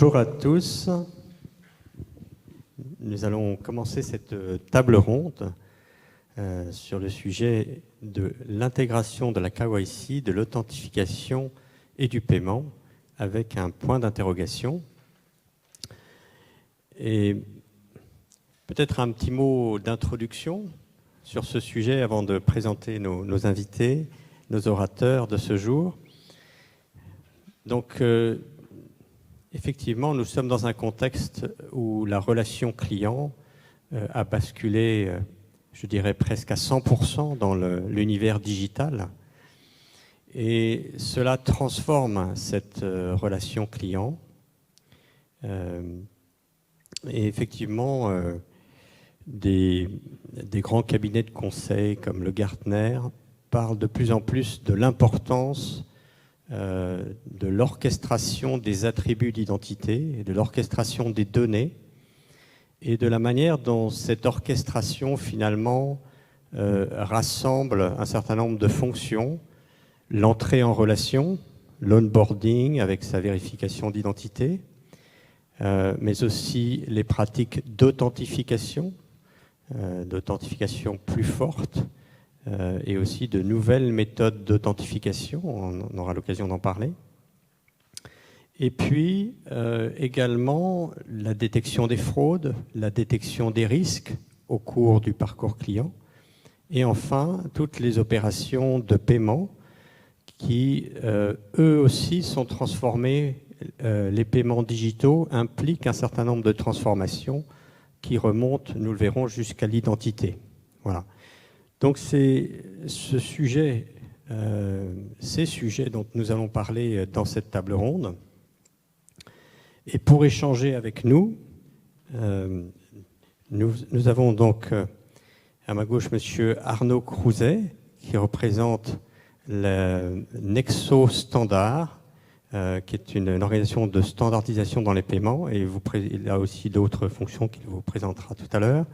Bonjour à tous. Nous allons commencer cette table ronde sur le sujet de l'intégration de la KYC, de l'authentification et du paiement, avec un point d'interrogation. Et peut-être un petit mot d'introduction sur ce sujet avant de présenter nos invités, nos orateurs de ce jour. Donc, effectivement, nous sommes dans un contexte où la relation client a basculé, je dirais presque à 100% dans l'univers digital. Et cela transforme cette relation client. Et effectivement, des grands cabinets de conseil comme le Gartner parlent de plus en plus de l'importance de l'orchestration des attributs d'identité et de l'orchestration des données et de la manière dont cette orchestration finalement rassemble un certain nombre de fonctions, l'entrée en relation, l'onboarding avec sa vérification d'identité, mais aussi les pratiques d'authentification plus fortes, et aussi de nouvelles méthodes d'authentification, on aura l'occasion d'en parler. Et puis également la détection des fraudes, la détection des risques au cours du parcours client, et enfin toutes les opérations de paiement qui eux aussi sont transformées. Les paiements digitaux impliquent un certain nombre de transformations qui remontent, nous le verrons, jusqu'à l'identité. Voilà. Donc c'est ces sujets dont nous allons parler dans cette table ronde. Et pour échanger avec nous, nous avons donc à ma gauche M. Arnaud Crouzet, qui représente le Nexo Standard, qui est une organisation de standardisation dans les paiements, et il a aussi d'autres fonctions qu'il vous présentera tout à l'heure.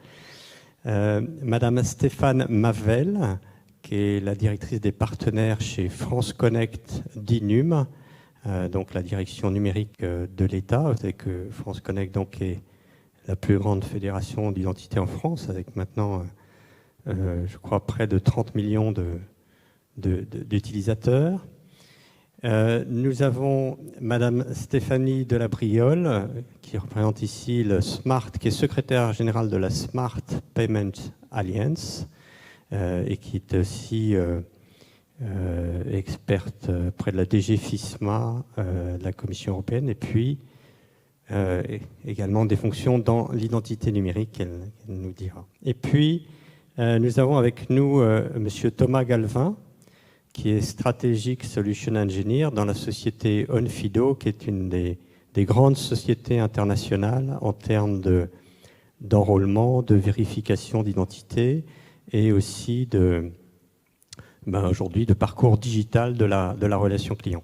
Madame Stéphane Mavel, qui est la directrice des partenaires chez France Connect d'Inum, donc la direction numérique de l'État. Vous savez que France Connect donc, est la plus grande fédération d'identité en France, avec maintenant, je crois, près de 30 millions d'utilisateurs. Nous avons Madame Stéphanie Delabriole, qui représente ici le SMART, qui est secrétaire générale de la Smart Payment Alliance, et qui est aussi experte près de la DG FISMA, de la Commission européenne, et puis également des fonctions dans l'identité numérique, elle nous dira. Et puis, nous avons avec nous Monsieur Thomas Galvin, qui est Strategic Solution Engineer dans la société Onfido, qui est une des grandes sociétés internationales en termes d'enrôlement, de vérification d'identité et aussi aujourd'hui de parcours digital de la relation client.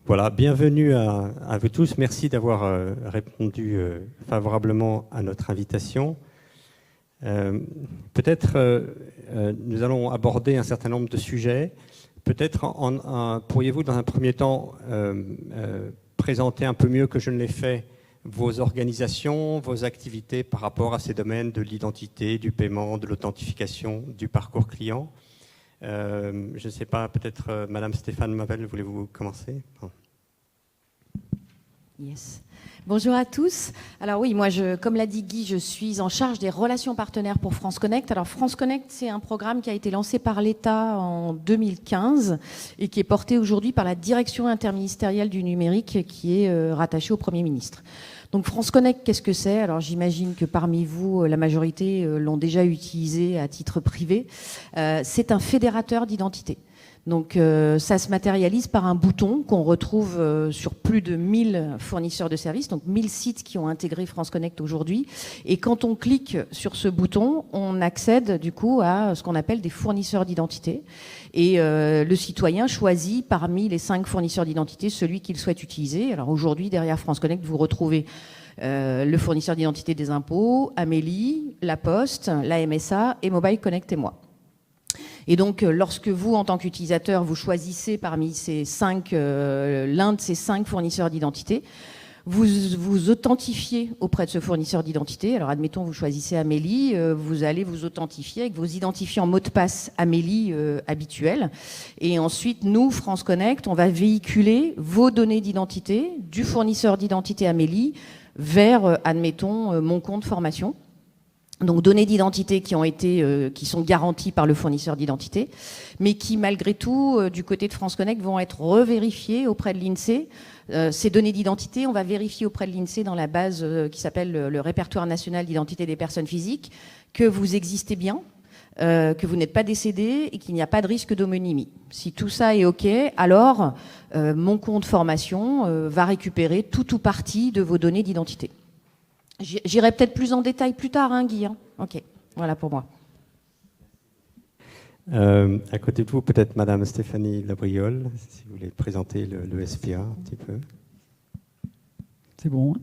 Voilà, bienvenue à vous tous. Merci d'avoir répondu favorablement à notre invitation. Peut-être nous allons aborder un certain nombre de sujets. Peut-être pourriez-vous, dans un premier temps, présenter un peu mieux que je ne l'ai fait vos organisations, vos activités par rapport à ces domaines de l'identité, du paiement, de l'authentification, du parcours client. Je ne sais pas, peut-être Madame Stéphane Mavel, voulez-vous commencer ? Yes. Bonjour à tous. Alors oui, moi, comme l'a dit Guy, je suis en charge des relations partenaires pour France Connect. Alors France Connect, c'est un programme qui a été lancé par l'État en 2015 et qui est porté aujourd'hui par la direction interministérielle du numérique qui est rattachée au Premier ministre. Donc France Connect, qu'est-ce que c'est ? Alors j'imagine que parmi vous, la majorité l'ont déjà utilisé à titre privé. C'est un fédérateur d'identité. Donc ça se matérialise par un bouton qu'on retrouve sur plus de 1000 fournisseurs de services, donc 1000 sites qui ont intégré France Connect aujourd'hui. Et quand on clique sur ce bouton, on accède du coup à ce qu'on appelle des fournisseurs d'identité. Et le citoyen choisit parmi les 5 fournisseurs d'identité celui qu'il souhaite utiliser. Alors aujourd'hui, derrière France Connect, vous retrouvez le fournisseur d'identité des impôts, Amélie, La Poste, la MSA et Mobile Connect et moi. Et donc, lorsque vous, en tant qu'utilisateur, vous choisissez parmi ces l'un de ces 5 fournisseurs d'identité, vous authentifiez auprès de ce fournisseur d'identité. Alors admettons, vous choisissez Amélie, vous allez vous authentifier avec vos identifiants mots de passe Amélie habituels. Et ensuite, nous, France Connect, on va véhiculer vos données d'identité du fournisseur d'identité Amélie vers, admettons, mon compte formation. Donc données d'identité qui sont garanties par le fournisseur d'identité, mais qui malgré tout, du côté de France Connect, vont être revérifiées auprès de l'INSEE. Ces données d'identité, on va vérifier auprès de l'INSEE dans la base qui s'appelle le répertoire national d'identité des personnes physiques, que vous existez bien, que vous n'êtes pas décédé et qu'il n'y a pas de risque d'homonymie. Si tout ça est OK, alors mon compte formation va récupérer tout ou partie de vos données d'identité. J'irai peut-être plus en détail plus tard, hein, Guy. Ok, voilà pour moi. À côté de vous, peut-être Madame Stéphanie Labriole, si vous voulez présenter le SPA un petit peu. C'est bon, hein?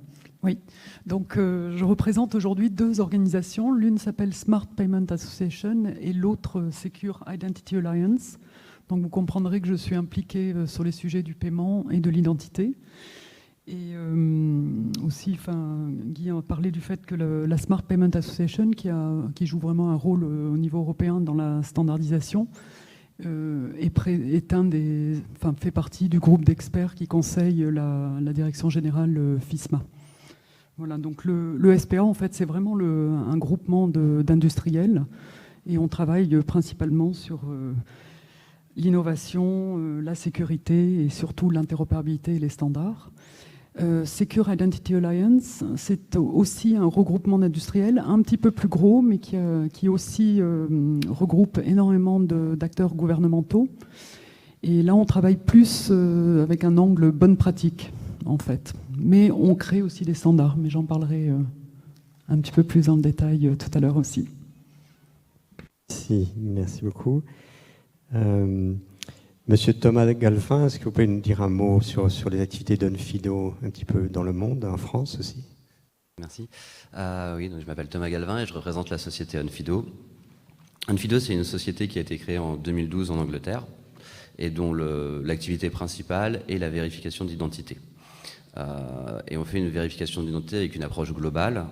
Oui. Donc, je représente aujourd'hui 2 organisations. L'une s'appelle Smart Payment Association et l'autre Secure Identity Alliance. Donc, vous comprendrez que je suis impliquée sur les sujets du paiement et de l'identité. Et aussi, Guy a parlé du fait que la Smart Payment Association, qui joue vraiment un rôle au niveau européen dans la standardisation, fait partie du groupe d'experts qui conseille la direction générale FISMA. Voilà, donc le SPA, en fait, c'est vraiment un groupement d'industriels et on travaille principalement sur l'innovation, la sécurité et surtout l'interopérabilité et les standards. Secure Identity Alliance, c'est aussi un regroupement d'industriels un petit peu plus gros, mais qui aussi regroupe énormément d'acteurs gouvernementaux. Et là, on travaille plus avec un angle bonne pratique, en fait. Mais on crée aussi des standards, mais j'en parlerai un petit peu plus en détail tout à l'heure aussi. Merci beaucoup. Monsieur Thomas Galvin, est-ce que vous pouvez nous dire un mot sur les activités d'Onfido un petit peu dans le monde, en France aussi? Merci. Oui, donc je m'appelle Thomas Galvin et je représente la société Onfido. Onfido, c'est une société qui a été créée en 2012 en Angleterre et dont l'activité principale est la vérification d'identité. Et on fait une vérification d'identité avec une approche globale.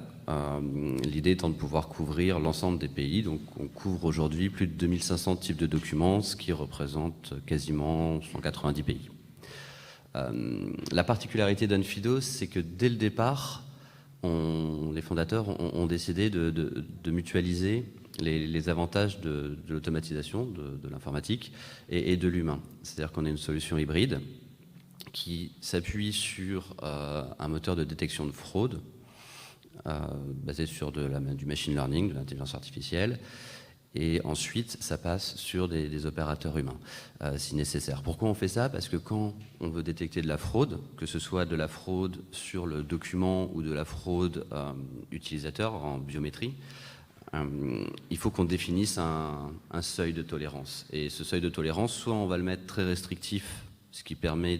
L'idée étant de pouvoir couvrir l'ensemble des pays. Donc on couvre aujourd'hui plus de 2500 types de documents, ce qui représente quasiment 190 pays. La particularité d'Onfido, c'est que dès le départ, les fondateurs ont décidé de mutualiser les avantages de l'automatisation, de l'informatique et de l'humain. C'est-à-dire qu'on a une solution hybride qui s'appuie sur un moteur de détection de fraude basé sur du machine learning, de l'intelligence artificielle, et ensuite ça passe sur des opérateurs humains si nécessaire. Pourquoi on fait ça? Parce que quand on veut détecter de la fraude, que ce soit de la fraude sur le document ou de la fraude utilisateur en biométrie, il faut qu'on définisse un seuil de tolérance. Et ce seuil de tolérance, soit on va le mettre très restrictif, ce qui permet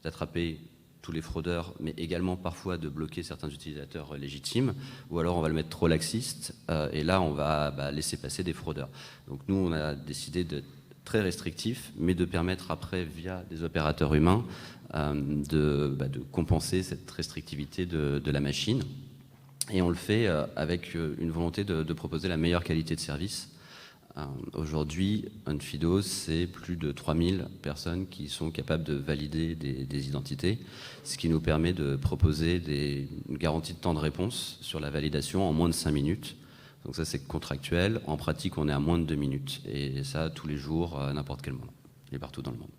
d'attraper tous les fraudeurs, mais également parfois de bloquer certains utilisateurs légitimes, ou alors on va le mettre trop laxiste, et là on va laisser passer des fraudeurs. Donc nous on a décidé d'être très restrictif, mais de permettre après, via des opérateurs humains, de compenser cette restrictivité de la machine. Et on le fait avec une volonté de proposer la meilleure qualité de service. Aujourd'hui, Onfido, c'est plus de 3000 personnes qui sont capables de valider des identités, ce qui nous permet de proposer une garantie de temps de réponse sur la validation en moins de 5 minutes. Donc ça, c'est contractuel. En pratique, on est à moins de 2 minutes. Et ça, tous les jours, à n'importe quel moment, et partout dans le monde.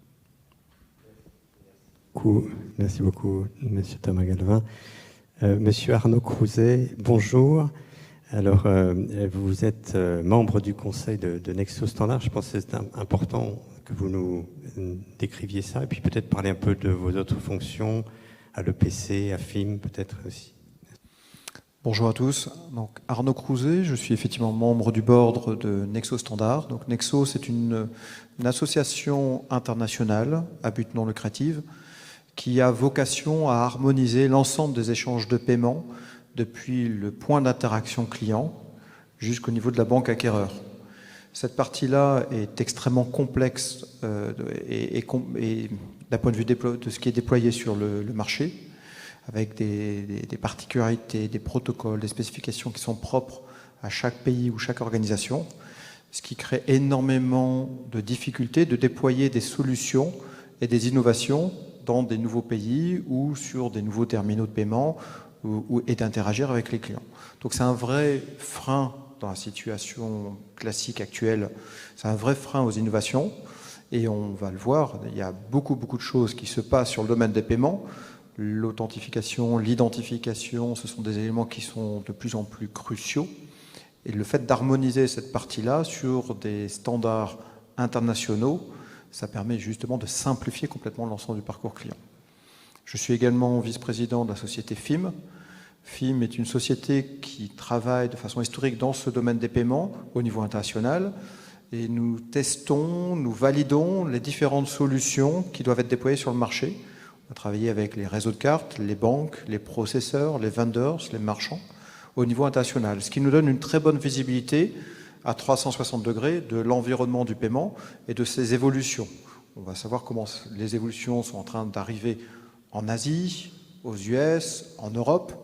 Merci beaucoup, Monsieur Thomas Galvin. Monsieur Arnaud Crouzet, bonjour. Alors, vous êtes membre du conseil de Nexo Standard. Je pense que c'est important que vous nous décriviez ça, et puis peut-être parler un peu de vos autres fonctions, à l'EPC, à FIM, peut-être aussi. Bonjour à tous. Donc, Arnaud Crouzet, je suis effectivement membre du board de Nexo Standard. Donc, Nexo, c'est une association internationale à but non lucratif qui a vocation à harmoniser l'ensemble des échanges de paiement depuis le point d'interaction client jusqu'au niveau de la banque acquéreur. Cette partie-là est extrêmement complexe et d'un point de vue de ce qui est déployé sur le marché, avec des particularités, des protocoles, des spécifications qui sont propres à chaque pays ou chaque organisation, ce qui crée énormément de difficultés de déployer des solutions et des innovations dans des nouveaux pays ou sur des nouveaux terminaux de paiement et d'interagir avec les clients. Donc c'est un vrai frein dans la situation classique actuelle, c'est un vrai frein aux innovations et on va le voir, il y a beaucoup de choses qui se passent sur le domaine des paiements. L'authentification, l'identification, ce sont des éléments qui sont de plus en plus cruciaux et le fait d'harmoniser cette partie-là sur des standards internationaux, ça permet justement de simplifier complètement l'ensemble du parcours client. Je suis également vice-président de la société FIM. FIM est une société qui travaille de façon historique dans ce domaine des paiements au niveau international et nous testons, nous validons les différentes solutions qui doivent être déployées sur le marché. On a travaillé avec les réseaux de cartes, les banques, les processeurs, les vendors, les marchands au niveau international, ce qui nous donne une très bonne visibilité à 360 degrés de l'environnement du paiement et de ses évolutions. On va savoir comment les évolutions sont en train d'arriver en Asie, aux US, en Europe,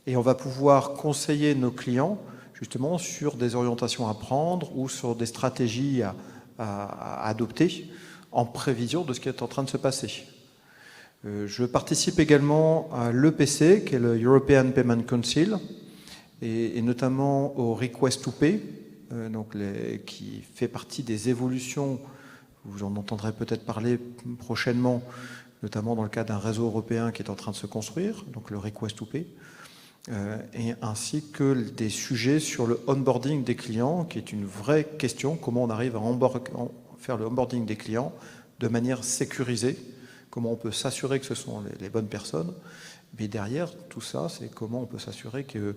et on va pouvoir conseiller nos clients justement sur des orientations à prendre ou sur des stratégies à adopter en prévision de ce qui est en train de se passer. Je participe également à l'EPC, qui est le European Payment Council, et notamment au Request to Pay, qui fait partie des évolutions, vous en entendrez peut-être parler prochainement, notamment dans le cadre d'un réseau européen qui est en train de se construire, donc le Request to Pay, et ainsi que des sujets sur le onboarding des clients, qui est une vraie question, comment on arrive à faire le onboarding des clients de manière sécurisée, comment on peut s'assurer que ce sont les bonnes personnes, mais derrière tout ça, c'est comment on peut s'assurer que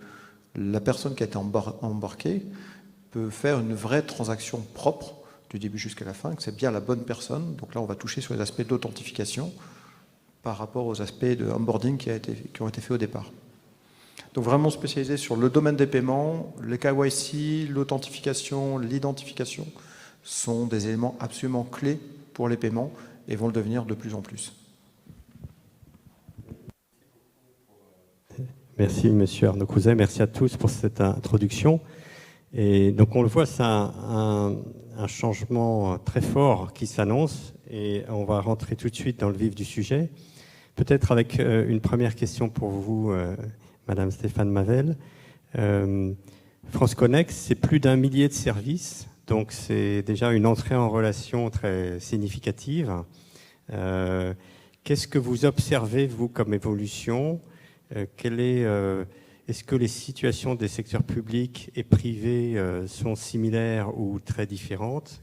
la personne qui a été embarquée peut faire une vraie transaction propre du début jusqu'à la fin, que c'est bien la bonne personne. Donc là, on va toucher sur les aspects d'authentification par rapport aux aspects de onboarding qui ont été faits au départ. Donc vraiment spécialisé sur le domaine des paiements, le KYC, l'authentification, l'identification sont des éléments absolument clés pour les paiements et vont le devenir de plus en plus. Merci, monsieur Arnaud Crouzet. Merci à tous pour cette introduction. Et donc, on le voit, c'est un changement très fort qui s'annonce et on va rentrer tout de suite dans le vif du sujet. Peut-être avec une première question pour vous, madame Stéphane Mavel. France Connect, c'est plus d'1 millier de services, donc c'est déjà une entrée en relation très significative. Qu'est-ce que vous observez, vous, comme évolution ? Est-ce que les situations des secteurs publics et privés sont similaires ou très différentes ?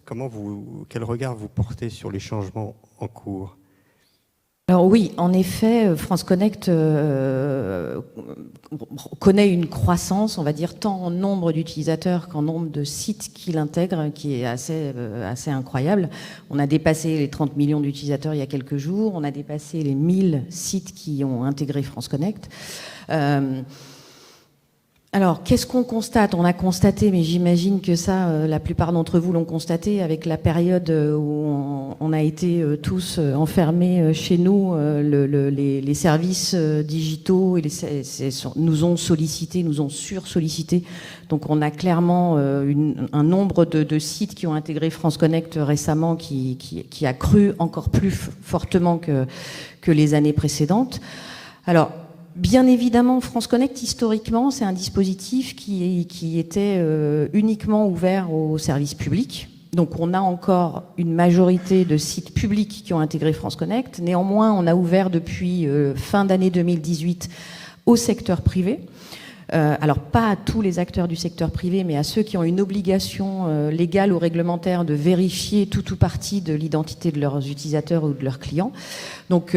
Quel regard vous portez sur les changements en cours ? Alors oui, en effet, France Connect connaît une croissance, on va dire, tant en nombre d'utilisateurs qu'en nombre de sites qu'il intègre, qui est assez incroyable. On a dépassé les 30 millions d'utilisateurs il y a quelques jours, on a dépassé les 1000 sites qui ont intégré France Connect. Alors, qu'est-ce qu'on constate ? On a constaté, mais j'imagine que ça, la plupart d'entre vous l'ont constaté, avec la période où on a été tous enfermés chez nous, les services digitaux nous ont sollicités, nous ont sursollicités. Donc, on a clairement un nombre de sites qui ont intégré France Connect récemment qui a cru encore plus fortement que les années précédentes. Alors, bien évidemment, France Connect, historiquement, c'est un dispositif qui était uniquement ouvert aux services publics. Donc, on a encore une majorité de sites publics qui ont intégré France Connect. Néanmoins, on a ouvert depuis fin d'année 2018 au secteur privé. Alors, pas à tous les acteurs du secteur privé, mais à ceux qui ont une obligation légale ou réglementaire de vérifier tout ou partie de l'identité de leurs utilisateurs ou de leurs clients. Donc,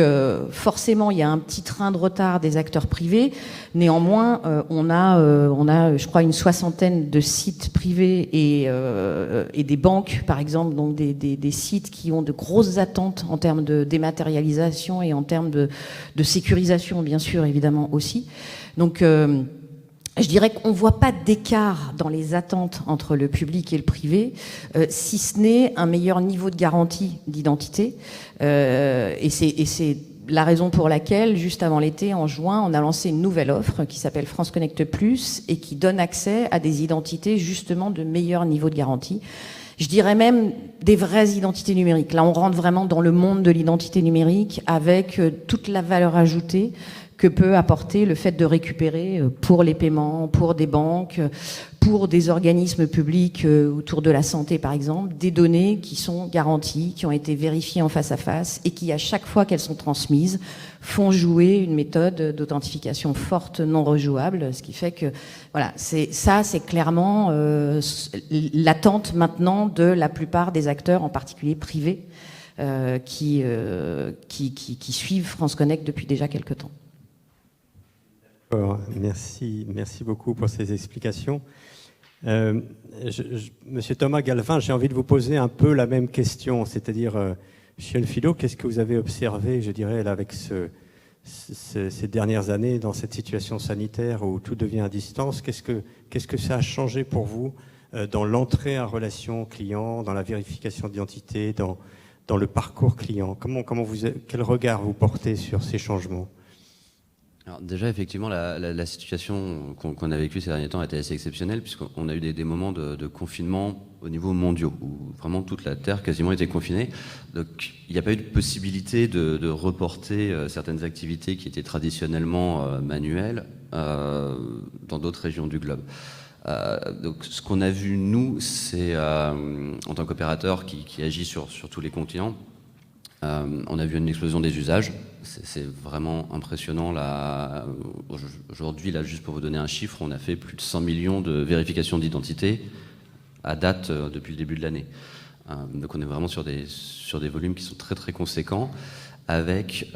forcément, il y a un petit train de retard des acteurs privés. Néanmoins, on a, je crois, une soixantaine de sites privés et des banques, par exemple, donc des sites qui ont de grosses attentes en termes de dématérialisation et en termes de sécurisation, bien sûr, évidemment, aussi. Donc, je dirais qu'on ne voit pas d'écart dans les attentes entre le public et le privé, si ce n'est un meilleur niveau de garantie d'identité. Et c'est la raison pour laquelle, juste avant l'été, en juin, on a lancé une nouvelle offre qui s'appelle France Connect Plus et qui donne accès à des identités justement de meilleur niveau de garantie. Je dirais même des vraies identités numériques. Là, on rentre vraiment dans le monde de l'identité numérique avec toute la valeur ajoutée que peut apporter le fait de récupérer pour les paiements, pour des banques, pour des organismes publics autour de la santé par exemple, des données qui sont garanties, qui ont été vérifiées en face à face et qui, à chaque fois qu'elles sont transmises, font jouer une méthode d'authentification forte, non rejouable, ce qui fait que voilà, c'est clairement l'attente maintenant de la plupart des acteurs, en particulier privés, qui suivent France Connect depuis déjà quelques temps. Merci beaucoup pour ces explications. Monsieur Thomas Galvin, j'ai envie de vous poser un peu la même question, c'est-à-dire, chez Onfido, qu'est-ce que vous avez observé, je dirais, là, avec ces dernières années, dans cette situation sanitaire où tout devient à distance? Qu'est-ce que ça a changé pour vous dans l'entrée en relation client, dans la vérification d'identité, dans le parcours client? Quel regard vous portez sur ces changements? Alors déjà, effectivement, la situation qu'on a vécue ces derniers temps était assez exceptionnelle, puisqu'on a eu des moments de confinement au niveau mondial, où vraiment toute la Terre quasiment était confinée. Donc il n'y a pas eu de possibilité de reporter certaines activités qui étaient traditionnellement manuelles dans d'autres régions du globe. Donc ce qu'on a vu, nous, c'est en tant qu'opérateur qui agit sur tous les continents, on a vu une explosion des usages. C'est vraiment impressionnant. Aujourd'hui, là, juste pour vous donner un chiffre, on a fait plus de 100 millions de vérifications d'identité à date depuis le début de l'année. Donc on est vraiment sur des volumes qui sont très très conséquents, avec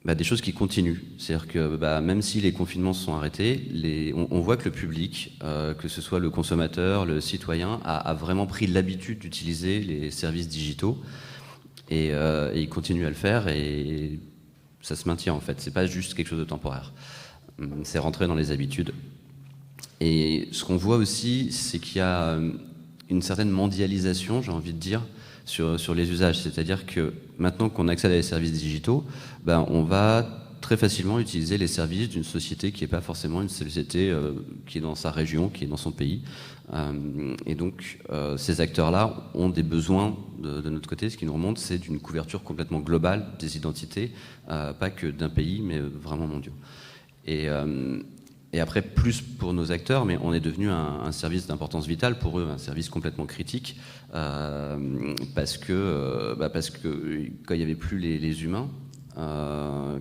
des choses qui continuent. C'est-à-dire que même si les confinements se sont arrêtés, on voit que le public, que ce soit le consommateur, le citoyen, a vraiment pris l'habitude d'utiliser les services digitaux. Et il continue à le faire et ça se maintient en fait. C'est pas juste quelque chose de temporaire. C'est rentré dans les habitudes. Et ce qu'on voit aussi, c'est qu'il y a une certaine mondialisation, j'ai envie de dire, sur les usages. C'est-à-dire que maintenant qu'on accède à des services digitaux, on va très facilement utiliser les services d'une société qui n'est pas forcément une société qui est dans sa région, qui est dans son pays. Et donc, ces acteurs-là ont des besoins de notre côté. Ce qui nous remonte, c'est d'une couverture complètement globale des identités, pas que d'un pays, mais vraiment mondiaux. Et après, plus pour nos acteurs, mais on est devenu un service d'importance vitale pour eux, un service complètement critique, parce que quand il n'y avait plus les humains,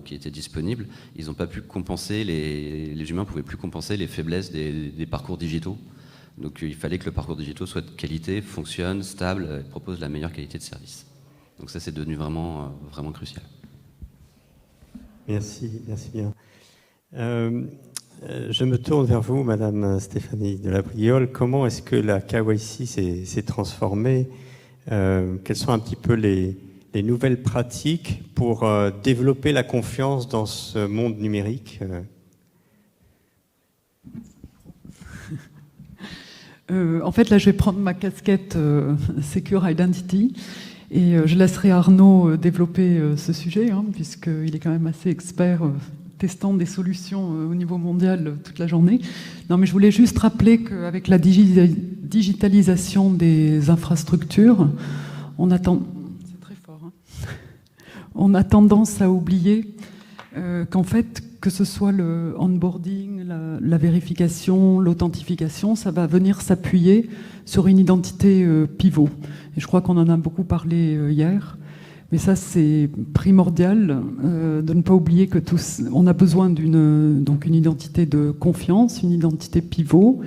qui étaient disponibles, ils n'ont pas pu compenser, les humains ne pouvaient plus compenser les faiblesses des parcours digitaux. Donc il fallait que le parcours digital soit de qualité, fonctionne, stable, et propose la meilleure qualité de service. Donc ça, c'est devenu vraiment, vraiment crucial. Merci bien. Je me tourne vers vous, Madame Stéphanie de la Briole. Comment est-ce que la KYC s'est transformée? Quelles sont un petit peu les nouvelles pratiques pour développer la confiance dans ce monde numérique? En fait, là, je vais prendre ma casquette Secure Identity et je laisserai Arnaud développer ce sujet, puisqu'il est quand même assez expert testant des solutions au niveau mondial toute la journée. Non, mais je voulais juste rappeler qu'avec la digitalisation des infrastructures, on a tendance à oublier qu'en fait, que ce soit le onboarding, la vérification, l'authentification, ça va venir s'appuyer sur une identité pivot. Et je crois qu'on en a beaucoup parlé hier. Mais ça, c'est primordial de ne pas oublier que on a besoin d'une identité de confiance, une identité pivot,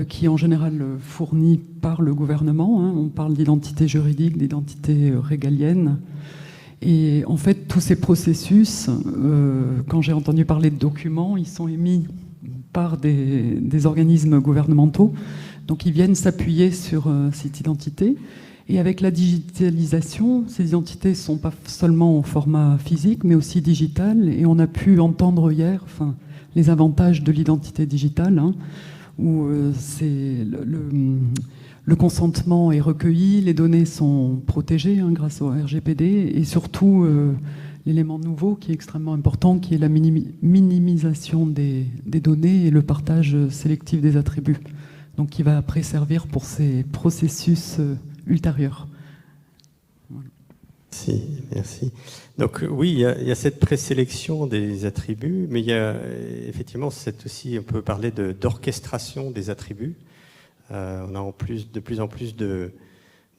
qui est en général fournie par le gouvernement. On parle d'identité juridique, d'identité régalienne. Et en fait, tous ces processus, quand j'ai entendu parler de documents, ils sont émis par des organismes gouvernementaux. Donc, ils viennent s'appuyer sur cette identité. Et avec la digitalisation, ces identités ne sont pas seulement en format physique, mais aussi digital. Et on a pu entendre hier les avantages de l'identité digitale, où le consentement est recueilli, les données sont protégées grâce au RGPD, et surtout l'élément nouveau qui est extrêmement important, qui est la minimisation des données et le partage sélectif des attributs. Donc qui va après servir pour ces processus ultérieurs. Voilà. Merci. Donc oui, il y a cette présélection des attributs, mais il y a effectivement aussi, on peut parler d'orchestration des attributs. On a de plus en plus de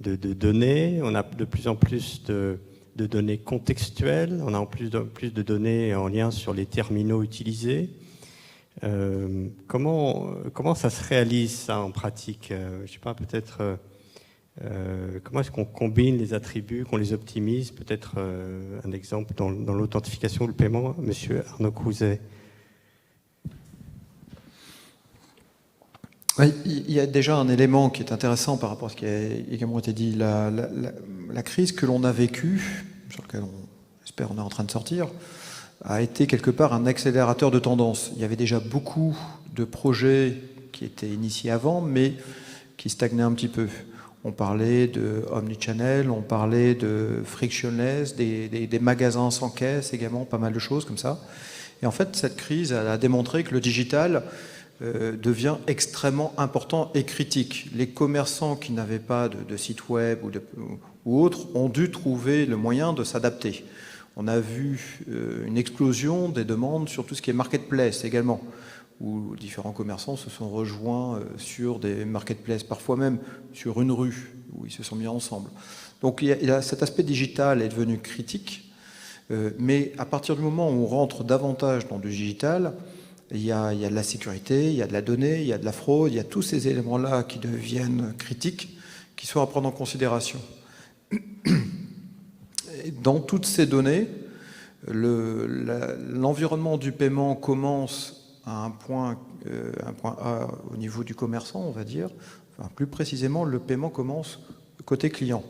données, on a de plus en plus de données contextuelles, on a en plus de données en lien sur les terminaux utilisés. Comment ça se réalise ça en pratique? Je sais pas, peut-être comment est-ce qu'on combine les attributs, qu'on les optimise? Peut-être un exemple dans l'authentification ou le paiement, Monsieur Arnaud Crouzet. Oui, il y a déjà un élément qui est intéressant par rapport à ce qui a également été dit. La crise que l'on a vécue, sur laquelle j'espère on est en train de sortir, a été quelque part un accélérateur de tendance. Il y avait déjà beaucoup de projets qui étaient initiés avant, mais qui stagnaient un petit peu. On parlait de omnichannel, on parlait de frictionless, des magasins sans caisse également, pas mal de choses comme ça. Et en fait, cette crise a démontré que le digital devient extrêmement important et critique. Les commerçants qui n'avaient pas de site web ou autres ont dû trouver le moyen de s'adapter. On a vu une explosion des demandes sur tout ce qui est marketplace également, où différents commerçants se sont rejoints sur des marketplaces, parfois même sur une rue, où ils se sont mis ensemble. Donc cet aspect digital est devenu critique, mais à partir du moment où on rentre davantage dans du digital, il y a de la sécurité, il y a de la donnée, il y a de la fraude, il y a tous ces éléments-là qui deviennent critiques, qui sont à prendre en considération. Dans toutes ces données, l'environnement du paiement commence à un point A au niveau du commerçant, on va dire. Enfin, plus précisément, le paiement commence côté client,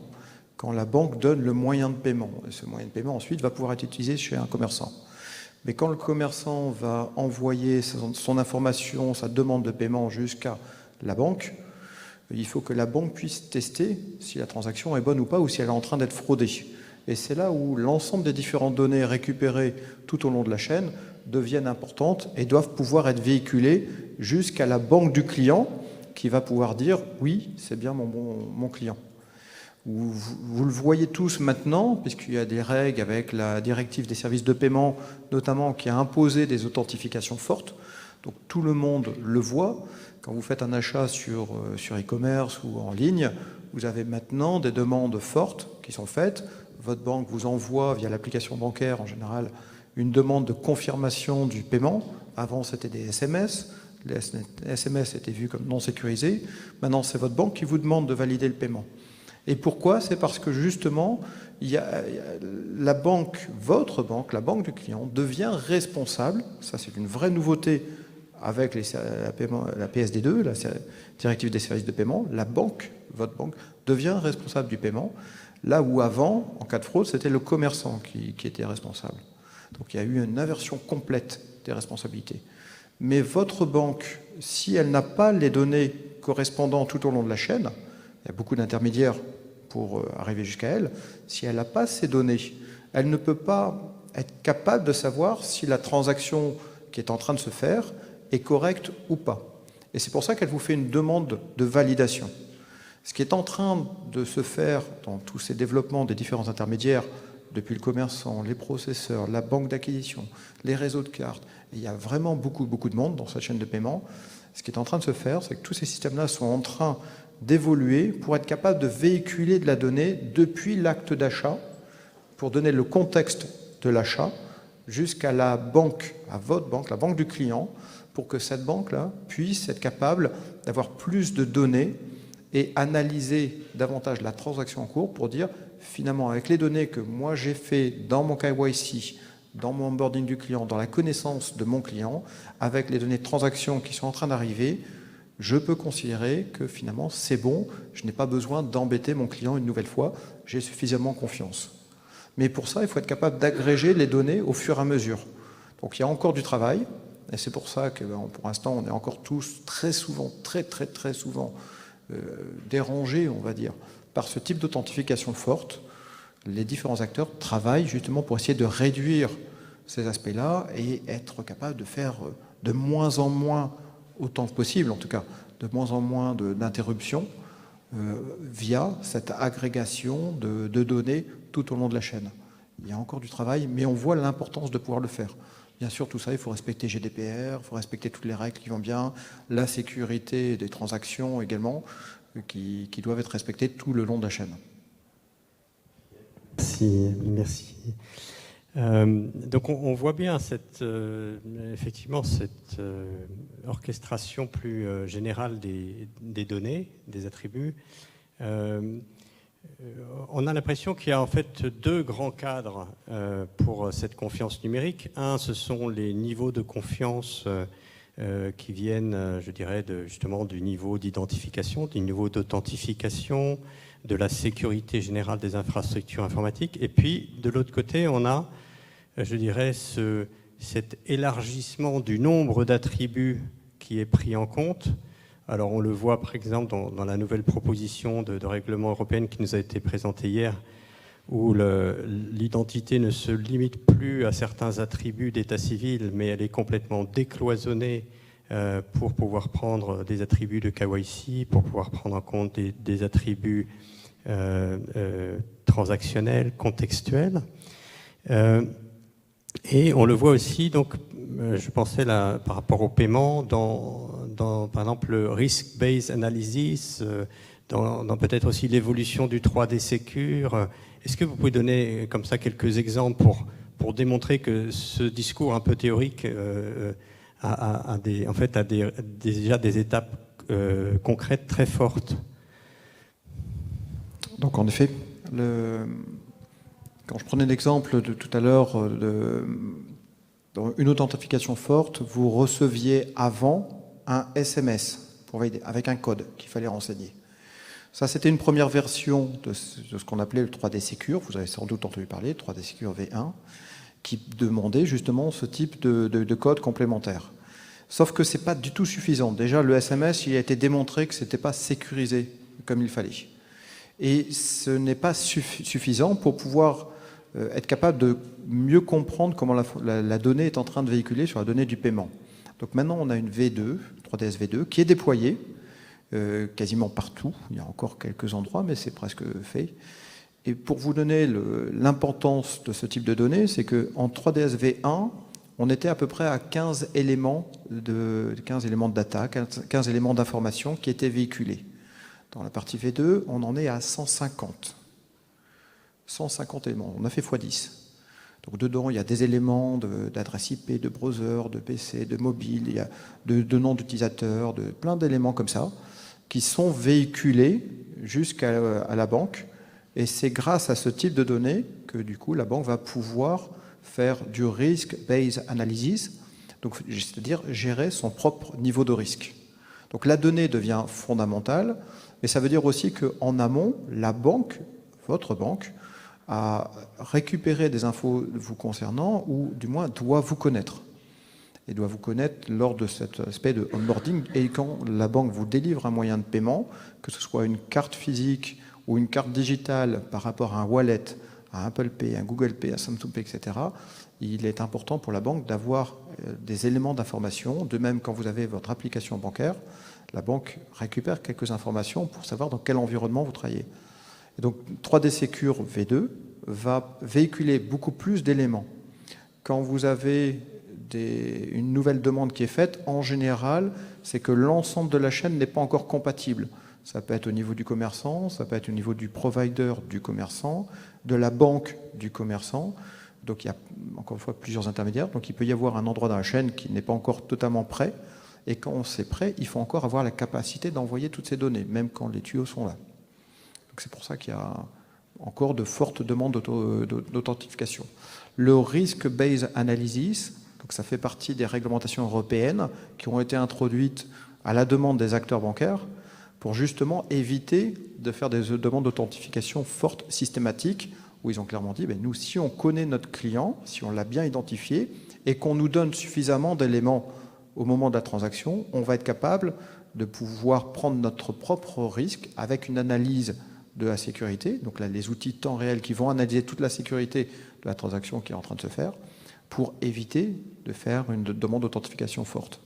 quand la banque donne le moyen de paiement. Et ce moyen de paiement, ensuite, va pouvoir être utilisé chez un commerçant. Mais quand le commerçant va envoyer son information, sa demande de paiement jusqu'à la banque, il faut que la banque puisse tester si la transaction est bonne ou pas, ou si elle est en train d'être fraudée. Et c'est là où l'ensemble des différentes données récupérées tout au long de la chaîne deviennent importantes et doivent pouvoir être véhiculées jusqu'à la banque du client qui va pouvoir dire « oui, c'est bien mon client ». Vous le voyez tous maintenant, puisqu'il y a des règles avec la directive des services de paiement, notamment qui a imposé des authentifications fortes. Donc tout le monde le voit. Quand vous faites un achat sur e-commerce ou en ligne, vous avez maintenant des demandes fortes qui sont faites. Votre banque vous envoie via l'application bancaire en général une demande de confirmation du paiement. Avant, c'était des SMS. Les SMS étaient vus comme non sécurisés. Maintenant, c'est votre banque qui vous demande de valider le paiement. Et pourquoi? C'est parce que justement, la banque, votre banque, la banque du client, devient responsable. Ça, c'est une vraie nouveauté avec la PSD2, la directive des services de paiement. La banque, votre banque, devient responsable du paiement. Là où avant, en cas de fraude, c'était le commerçant qui était responsable. Donc il y a eu une inversion complète des responsabilités. Mais votre banque, si elle n'a pas les données correspondantes tout au long de la chaîne, il y a beaucoup d'intermédiaires pour arriver jusqu'à elle, si elle n'a pas ces données, elle ne peut pas être capable de savoir si la transaction qui est en train de se faire est correcte ou pas. Et c'est pour ça qu'elle vous fait une demande de validation. Ce qui est en train de se faire dans tous ces développements des différents intermédiaires, depuis le commerçant, les processeurs, la banque d'acquisition, les réseaux de cartes, et il y a vraiment beaucoup de monde dans cette chaîne de paiement. Ce qui est en train de se faire, c'est que tous ces systèmes-là sont en train d'évoluer pour être capable de véhiculer de la donnée depuis l'acte d'achat, pour donner le contexte de l'achat, jusqu'à la banque, à votre banque, la banque du client, pour que cette banque-là puisse être capable d'avoir plus de données et analyser davantage la transaction en cours pour dire, finalement, avec les données que moi j'ai fait dans mon KYC, dans mon onboarding du client, dans la connaissance de mon client, avec les données de transaction qui sont en train d'arriver, je peux considérer que finalement c'est bon, je n'ai pas besoin d'embêter mon client une nouvelle fois, j'ai suffisamment confiance. Mais pour ça, il faut être capable d'agréger les données au fur et à mesure. Donc il y a encore du travail, et c'est pour ça que pour l'instant on est encore tous très souvent, très souvent dérangés, on va dire, par ce type d'authentification forte. les différents acteurs travaillent justement pour essayer de réduire ces aspects-là et être capable de faire de moins en moins, autant que possible en tout cas, de moins en moins d'interruptions via cette agrégation de données tout au long de la chaîne. Il y a encore du travail, mais on voit l'importance de pouvoir le faire. Bien sûr, tout ça, il faut respecter GDPR, il faut respecter toutes les règles qui vont bien, la sécurité des transactions également, qui doivent être respectées tout le long de la chaîne. Merci. Donc on voit bien effectivement cette orchestration plus générale des données, des attributs. On a l'impression qu'il y a en fait deux grands cadres pour cette confiance numérique. Un, ce sont les niveaux de confiance qui viennent, je dirais, justement du niveau d'identification, du niveau d'authentification, de la sécurité générale des infrastructures informatiques. Et puis, de l'autre côté, on a, je dirais, cet élargissement du nombre d'attributs qui est pris en compte. Alors, on le voit, par exemple, dans la nouvelle proposition de règlement européenne qui nous a été présentée hier, où l'identité ne se limite plus à certains attributs d'état civil, mais elle est complètement décloisonnée pour pouvoir prendre des attributs de KYC, pour pouvoir prendre en compte des attributs transactionnels, contextuels. Et on le voit aussi, donc, je pensais là, par rapport au paiement, dans par exemple le risk-based analysis, dans peut-être aussi l'évolution du 3D Secure. Est-ce que vous pouvez donner comme ça quelques exemples pour démontrer que ce discours un peu théorique a déjà des étapes concrètes très fortes? Donc en effet, quand je prenais l'exemple de tout à l'heure dans une authentification forte, vous receviez avant un SMS pour valider, avec un code qu'il fallait renseigner. Ça, c'était une première version de ce qu'on appelait le 3D Secure, vous avez sans doute entendu parler, 3D Secure V1, qui demandait justement ce type de code complémentaire. Sauf que ce n'est pas du tout suffisant. Déjà, le SMS, il a été démontré que ce n'était pas sécurisé comme il fallait. Et ce n'est pas suffisant pour pouvoir être capable de mieux comprendre comment la donnée est en train de véhiculer sur la donnée du paiement. Donc maintenant, on a une V2, 3DS V2, qui est déployée quasiment partout. Il y a encore quelques endroits, mais c'est presque fait. Et pour vous donner l'importance de ce type de données, c'est qu'en 3DS V1, on était à peu près à 15 éléments de data, 15 éléments d'information qui étaient véhiculés. Dans la partie V2, on en est à 150. 150 éléments. On a fait x10. Donc dedans, il y a des éléments d'adresse IP, de browser, de PC, de mobile, il y a de noms d'utilisateurs, de plein d'éléments comme ça, qui sont véhiculés jusqu'à la banque. Et c'est grâce à ce type de données que du coup, la banque va pouvoir faire du risk-based analysis, donc c'est-à-dire gérer son propre niveau de risque. Donc la donnée devient fondamentale, mais ça veut dire aussi qu'en amont, la banque, votre banque, a récupéré des infos vous concernant, ou du moins doit vous connaître. Et doit vous connaître lors de cet aspect de onboarding. Et quand la banque vous délivre un moyen de paiement, que ce soit une carte physique ou une carte digitale par rapport à un wallet, à Apple Pay, à Google Pay, à Samsung Pay, etc., il est important pour la banque d'avoir des éléments d'information. De même, quand vous avez votre application bancaire, la banque récupère quelques informations pour savoir dans quel environnement vous travaillez. Et donc 3D Secure V2 va véhiculer beaucoup plus d'éléments. Quand vous avez une nouvelle demande qui est faite, en général, c'est que l'ensemble de la chaîne n'est pas encore compatible. Ça peut être au niveau du commerçant, ça peut être au niveau du provider du commerçant, de la banque du commerçant. Donc il y a encore une fois plusieurs intermédiaires. Donc il peut y avoir un endroit dans la chaîne qui n'est pas encore totalement prêt. Et quand c'est prêt, il faut encore avoir la capacité d'envoyer toutes ces données, même quand les tuyaux sont là. Donc c'est pour ça qu'il y a encore de fortes demandes d'authentification. Le risk-based analysis, donc ça fait partie des réglementations européennes qui ont été introduites à la demande des acteurs bancaires pour justement éviter de faire des demandes d'authentification fortes, systématiques, où ils ont clairement dit, nous, si on connaît notre client, si on l'a bien identifié, et qu'on nous donne suffisamment d'éléments au moment de la transaction, on va être capable de pouvoir prendre notre propre risque avec une analyse de la sécurité, donc là, les outils de temps réel qui vont analyser toute la sécurité de la transaction qui est en train de se faire, pour éviter de faire une demande d'authentification forte.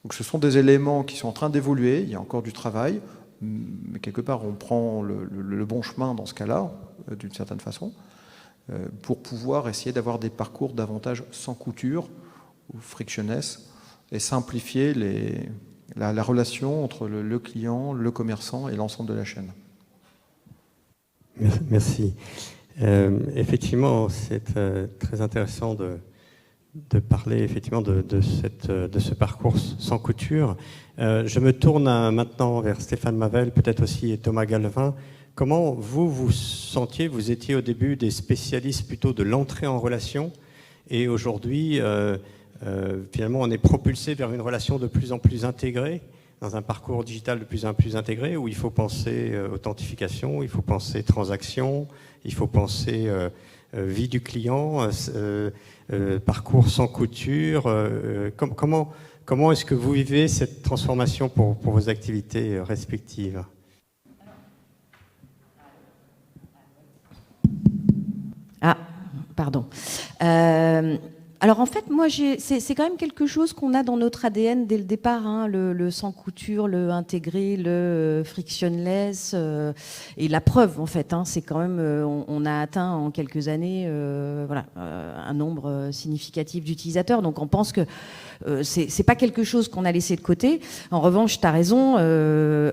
Donc ce sont des éléments qui sont en train d'évoluer, il y a encore du travail, mais quelque part on prend le bon chemin dans ce cas-là, d'une certaine façon, pour pouvoir essayer d'avoir des parcours davantage sans couture ou frictionless et simplifier la relation entre le client, le commerçant et l'ensemble de la chaîne. Merci. Effectivement, c'est très intéressant de parler effectivement de ce parcours sans couture. Je me tourne maintenant vers Stéphane Mavel, peut-être aussi et Thomas Galvin. Comment vous sentiez, vous étiez au début des spécialistes plutôt de l'entrée en relation, et aujourd'hui, finalement, on est propulsé vers une relation de plus en plus intégrée, dans un parcours digital de plus en plus intégré, où il faut penser authentification, il faut penser transaction, il faut penser vie du client, parcours sans couture. Comment est-ce que vous vivez cette transformation pour vos activités respectives ? Ah, pardon. Alors en fait, moi, c'est quand même quelque chose qu'on a dans notre ADN dès le départ, hein, le sans couture, le intégré, le frictionless, et la preuve en fait, hein, c'est quand même, on a atteint en quelques années, un nombre significatif d'utilisateurs. Donc on pense que c'est pas quelque chose qu'on a laissé de côté. En revanche, tu as raison,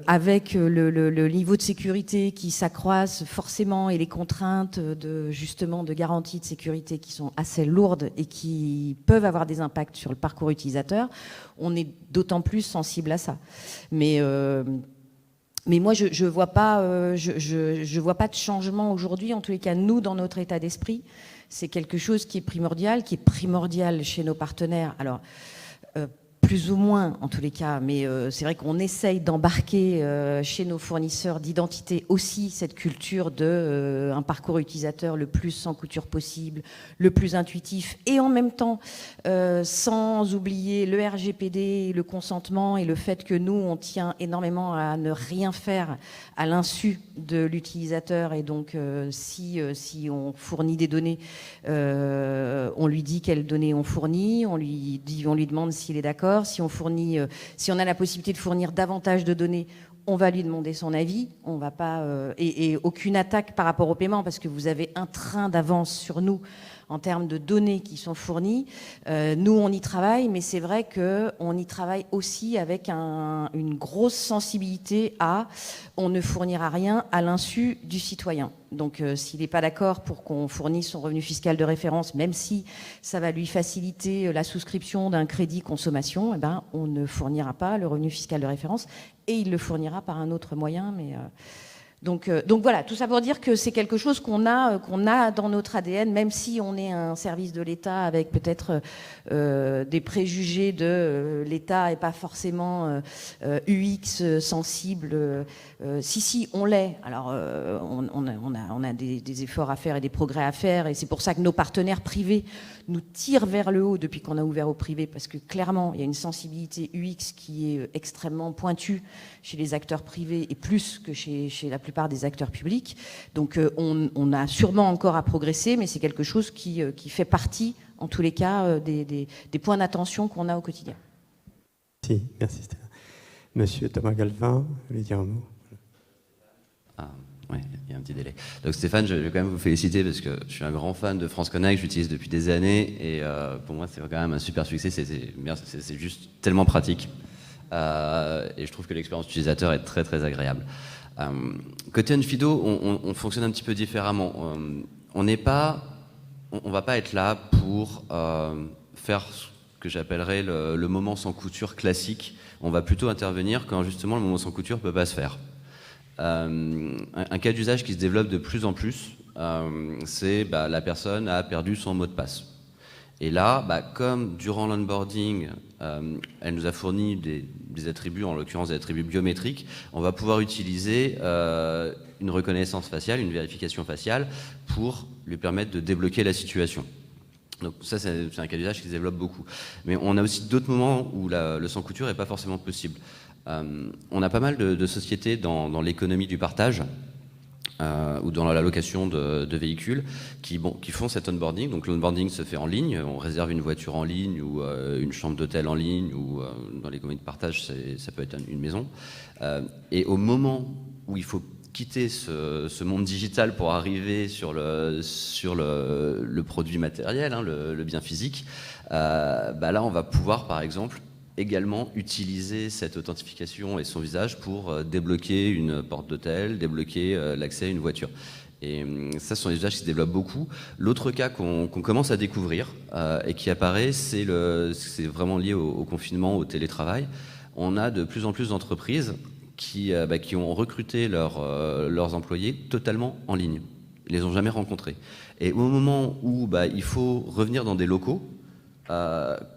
avec le niveau de sécurité qui s'accroisse forcément et les contraintes de garantie de sécurité qui sont assez lourdes et qui peuvent avoir des impacts sur le parcours utilisateur, on est d'autant plus sensible à ça. Mais moi, je vois pas de changement aujourd'hui. En tous les cas, nous, dans notre état d'esprit, c'est quelque chose qui est primordial chez nos partenaires. Alors, plus ou moins en tous les cas, mais c'est vrai qu'on essaye d'embarquer chez nos fournisseurs d'identité aussi cette culture de un parcours utilisateur le plus sans couture possible, le plus intuitif, et en même temps sans oublier le RGPD, le consentement et le fait que nous on tient énormément à ne rien faire à l'insu de l'utilisateur, et donc si on fournit des données, on lui dit quelles données on fournit, on lui demande s'il est d'accord. Si on a la possibilité de fournir davantage de données, on va lui demander son avis. On va pas et aucune attaque par rapport au paiement, parce que vous avez un train d'avance sur nous en termes de données qui sont fournies. Nous, on y travaille, mais c'est vrai qu'on y travaille aussi avec une grosse sensibilité à on ne fournira rien à l'insu du citoyen. Donc, s'il n'est pas d'accord pour qu'on fournisse son revenu fiscal de référence, même si ça va lui faciliter la souscription d'un crédit consommation, eh ben, on ne fournira pas le revenu fiscal de référence, et il le fournira par un autre moyen, mais... Donc voilà, tout ça pour dire que c'est quelque chose qu'on a dans notre ADN, même si on est un service de l'État avec peut-être des préjugés de l'État et pas forcément UX sensible. Si, on l'est. Alors on a des efforts à faire et des progrès à faire, et c'est pour ça que nos partenaires privés nous tirent vers le haut depuis qu'on a ouvert au privé, parce que clairement il y a une sensibilité UX qui est extrêmement pointue chez les acteurs privés et plus que chez la plupart des acteurs publics. Donc on a sûrement encore à progresser, mais c'est quelque chose qui fait partie, en tous les cas, des points d'attention qu'on a au quotidien. Merci Stéphane. Monsieur Thomas Galvin, vous voulez dire un mot ? Oui, il y a un petit délai. Donc Stéphane, je vais quand même vous féliciter parce que je suis un grand fan de France Connect, j'utilise depuis des années, et pour moi c'est quand même un super succès, c'est juste tellement pratique. Et je trouve que l'expérience utilisateur est très très agréable. Côté Onfido, on fonctionne un petit peu différemment. On va pas être là pour faire ce que j'appellerais le moment sans couture classique. On va plutôt intervenir quand justement le moment sans couture peut pas se faire. Un cas d'usage qui se développe de plus en plus, c'est la personne a perdu son mot de passe. Et là, comme durant l'onboarding, elle nous a fourni des attributs, en l'occurrence des attributs biométriques, on va pouvoir utiliser une reconnaissance faciale, une vérification faciale, pour lui permettre de débloquer la situation. Donc ça, c'est un cas d'usage qui se développe beaucoup. Mais on a aussi d'autres moments où le sans couture n'est pas forcément possible. On a pas mal de sociétés dans l'économie du partage ou dans la location de véhicules qui font cet onboarding. Donc l'onboarding se fait en ligne, on réserve une voiture en ligne ou une chambre d'hôtel en ligne ou dans les communes de partage, ça peut être une maison. Et au moment où il faut quitter ce monde digital pour arriver sur le produit matériel, hein, le bien physique, là on va pouvoir par exemple également utiliser cette authentification et son visage pour débloquer une porte d'hôtel, débloquer l'accès à une voiture. Et ça, ce sont des usages qui se développent beaucoup. L'autre cas qu'on commence à découvrir et qui apparaît, c'est vraiment lié au confinement, au télétravail. On a de plus en plus d'entreprises qui ont recruté leurs employés totalement en ligne. Ils les ont jamais rencontrés. Et au moment où il faut revenir dans des locaux,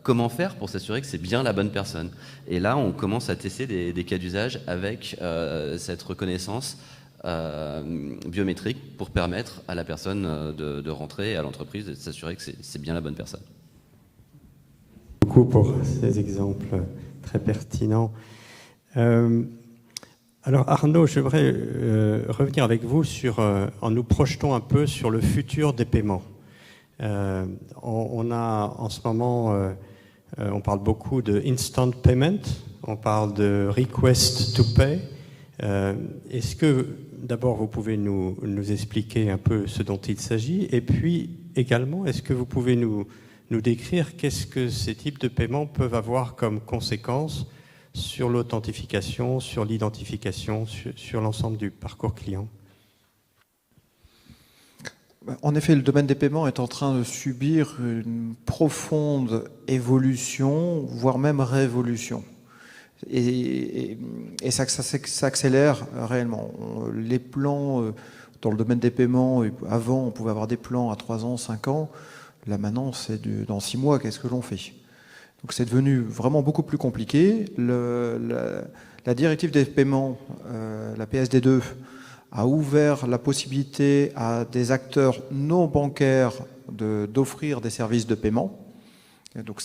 comment faire pour s'assurer que c'est bien la bonne personne? Et là, on commence à tester des cas d'usage avec cette reconnaissance biométrique pour permettre à la personne de rentrer à l'entreprise et de s'assurer que c'est bien la bonne personne. Beaucoup pour ces exemples très pertinents. Alors Arnaud, j'aimerais revenir avec vous en nous projetant un peu sur le futur des paiements. On a en ce moment, on parle beaucoup de instant payment, on parle de request to pay. Est-ce que d'abord vous pouvez nous expliquer un peu ce dont il s'agit, et puis également est-ce que vous pouvez nous décrire qu'est-ce que ces types de paiements peuvent avoir comme conséquences sur l'authentification, sur l'identification, sur l'ensemble du parcours client? En effet, le domaine des paiements est en train de subir une profonde évolution, voire même révolution. Et ça s'accélère réellement. Les plans dans le domaine des paiements, avant, on pouvait avoir des plans à 3 ans, 5 ans. Là, maintenant, c'est dans 6 mois, qu'est-ce que l'on fait? Donc, c'est devenu vraiment beaucoup plus compliqué. La directive des paiements, la PSD2, a ouvert la possibilité à des acteurs non bancaires d'offrir des services de paiement. Et donc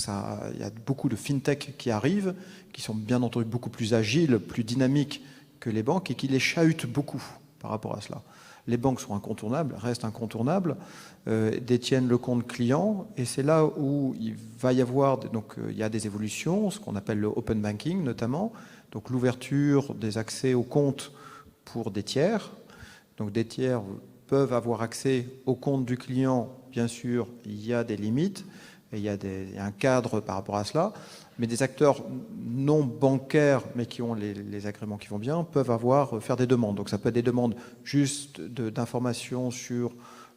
il y a beaucoup de fintech qui arrivent, qui sont bien entendu beaucoup plus agiles, plus dynamiques que les banques et qui les chahutent beaucoup par rapport à cela. Les banques sont incontournables, restent incontournables, détiennent le compte client, et c'est là où il va y avoir, donc il y a des évolutions, ce qu'on appelle le open banking notamment, donc l'ouverture des accès aux comptes pour des tiers. Donc des tiers peuvent avoir accès au compte du client. Bien sûr, il y a des limites et il y a un cadre par rapport à cela. Mais des acteurs non bancaires, mais qui ont les agréments qui vont bien, peuvent faire des demandes. Donc ça peut être des demandes juste d'informations sur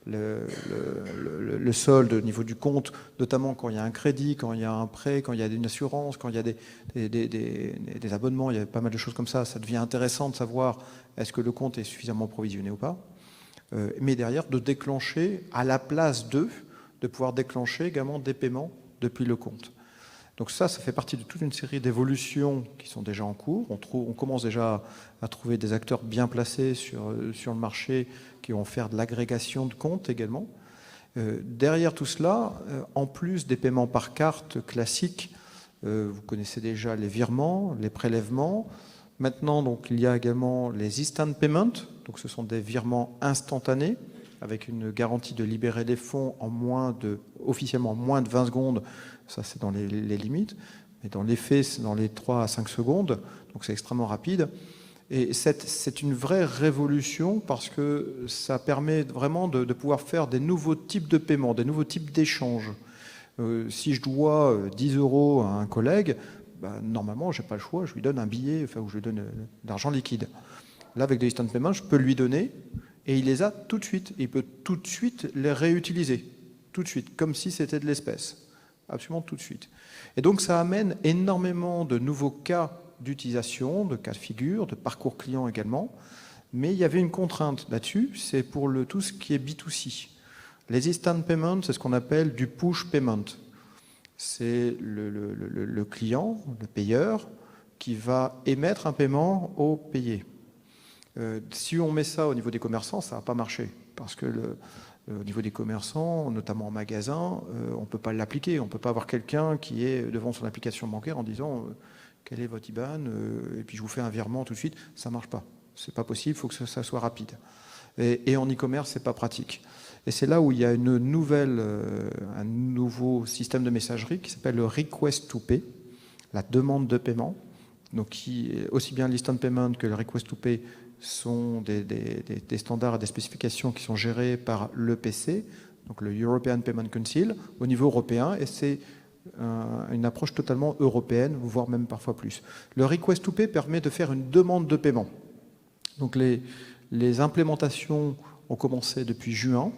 le solde au niveau du compte, notamment quand il y a un crédit, quand il y a un prêt, quand il y a une assurance, quand il y a des abonnements, il y a pas mal de choses comme ça. Ça devient intéressant de savoir est-ce que le compte est suffisamment provisionné ou pas. Mais derrière, de déclencher, à la place de pouvoir déclencher également des paiements depuis le compte. Donc ça fait partie de toute une série d'évolutions qui sont déjà en cours. On commence déjà à trouver des acteurs bien placés sur le marché qui vont faire de l'agrégation de comptes également. Derrière tout cela, en plus des paiements par carte classiques, vous connaissez déjà les virements, les prélèvements. Maintenant, donc, il y a également les instant payments. Donc, ce sont des virements instantanés avec une garantie de libérer les fonds officiellement en moins de 20 secondes. Ça, c'est dans les limites. Mais dans les faits, c'est dans les 3 à 5 secondes. Donc, c'est extrêmement rapide. Et c'est une vraie révolution parce que ça permet vraiment de pouvoir faire des nouveaux types de paiements, des nouveaux types d'échanges. Si je dois 10 € à un collègue, normalement, je n'ai pas le choix, je lui donne un billet, ou je lui donne de l'argent liquide. Là, avec des instant payments, je peux lui donner et il les a tout de suite. Il peut tout de suite les réutiliser, tout de suite, comme si c'était de l'espèce. Absolument tout de suite. Et donc, ça amène énormément de nouveaux cas d'utilisation, de cas de figure, de parcours client également. Mais il y avait une contrainte là-dessus, c'est pour tout ce qui est B2C. Les instant payments, c'est ce qu'on appelle du push payment. C'est le client, le payeur, qui va émettre un paiement au payé. Si on met ça au niveau des commerçants, ça ne va pas marcher. Parce que au niveau des commerçants, notamment en magasin, on ne peut pas l'appliquer. On ne peut pas avoir quelqu'un qui est devant son application bancaire en disant quel est votre IBAN et puis je vous fais un virement tout de suite. Ça ne marche pas. Ce n'est pas possible, il faut que ça soit rapide. Et en e-commerce, c'est pas pratique. Et c'est là où il y a un nouveau système de messagerie qui s'appelle le Request to Pay, la demande de paiement. Donc, aussi bien l'Instant Payment que le Request to Pay sont des standards et des spécifications qui sont gérés par l'EPC, donc le European Payment Council, au niveau européen, et c'est une approche totalement européenne, voire même parfois plus. Le Request to Pay permet de faire une demande de paiement. Donc les implémentations ont commencé depuis juin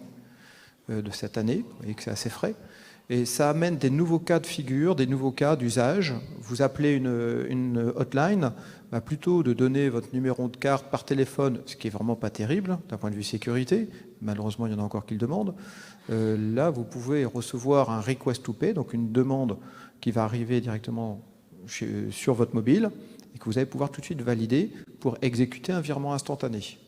de cette année, vous voyez que c'est assez frais, et ça amène des nouveaux cas de figure, des nouveaux cas d'usage. Vous appelez une hotline, plutôt de donner votre numéro de carte par téléphone, ce qui est vraiment pas terrible d'un point de vue sécurité, malheureusement il y en a encore qui le demandent, là vous pouvez recevoir un request to pay, donc une demande qui va arriver directement sur votre mobile et que vous allez pouvoir tout de suite valider pour exécuter un virement instantané.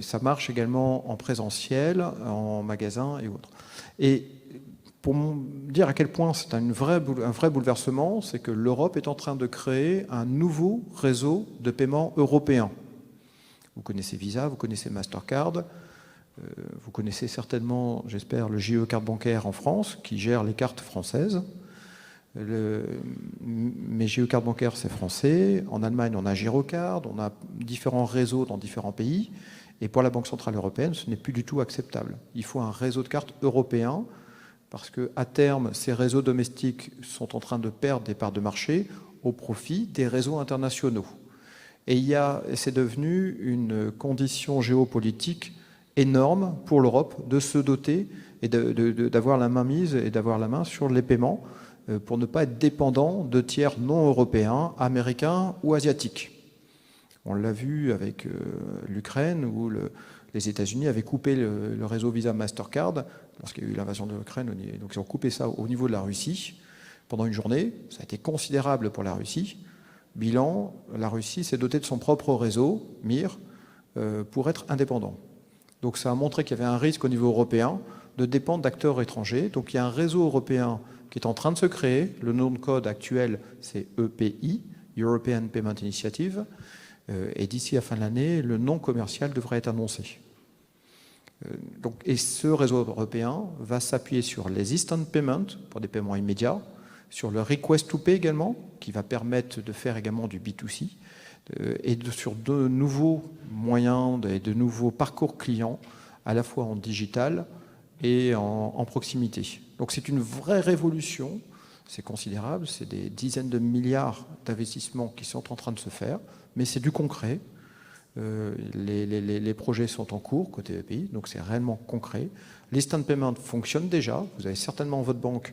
Ça marche également en présentiel, en magasin et autres. Et pour dire à quel point c'est un vrai bouleversement, c'est que l'Europe est en train de créer un nouveau réseau de paiement européen. Vous connaissez Visa, vous connaissez Mastercard, vous connaissez certainement, j'espère, le GE Carte Bancaire en France, qui gère les cartes françaises. Mais GE Carte Bancaire, c'est français. En Allemagne, on a Girocard, on a différents réseaux dans différents pays. Et pour la Banque Centrale Européenne, ce n'est plus du tout acceptable. Il faut un réseau de cartes européen, parce qu'à terme, ces réseaux domestiques sont en train de perdre des parts de marché au profit des réseaux internationaux. Et c'est devenu une condition géopolitique énorme pour l'Europe de se doter et d'avoir la mainmise et d'avoir la main sur les paiements pour ne pas être dépendant de tiers non européens, américains ou asiatiques. On l'a vu avec l'Ukraine où les États-Unis avaient coupé le réseau Visa Mastercard lorsqu'il y a eu l'invasion de l'Ukraine. Donc ils ont coupé ça au niveau de la Russie pendant une journée. Ça a été considérable pour la Russie. Bilan, la Russie s'est dotée de son propre réseau, MIR, pour être indépendant. Donc ça a montré qu'il y avait un risque au niveau européen de dépendre d'acteurs étrangers. Donc il y a un réseau européen qui est en train de se créer. Le nom de code actuel, c'est EPI, European Payment Initiative. Et d'ici la fin de l'année, le nom commercial devrait être annoncé. Et ce réseau européen va s'appuyer sur les instant payments pour des paiements immédiats, sur le request to pay également, qui va permettre de faire également du B2C, et sur de nouveaux moyens et de nouveaux parcours clients, à la fois en digital et en proximité. Donc c'est une vraie révolution, c'est considérable, c'est des dizaines de milliards d'investissements qui sont en train de se faire, mais c'est du concret. Les projets sont en cours côté EPI, donc c'est réellement concret. L'instant payment fonctionne déjà. Vous avez certainement votre banque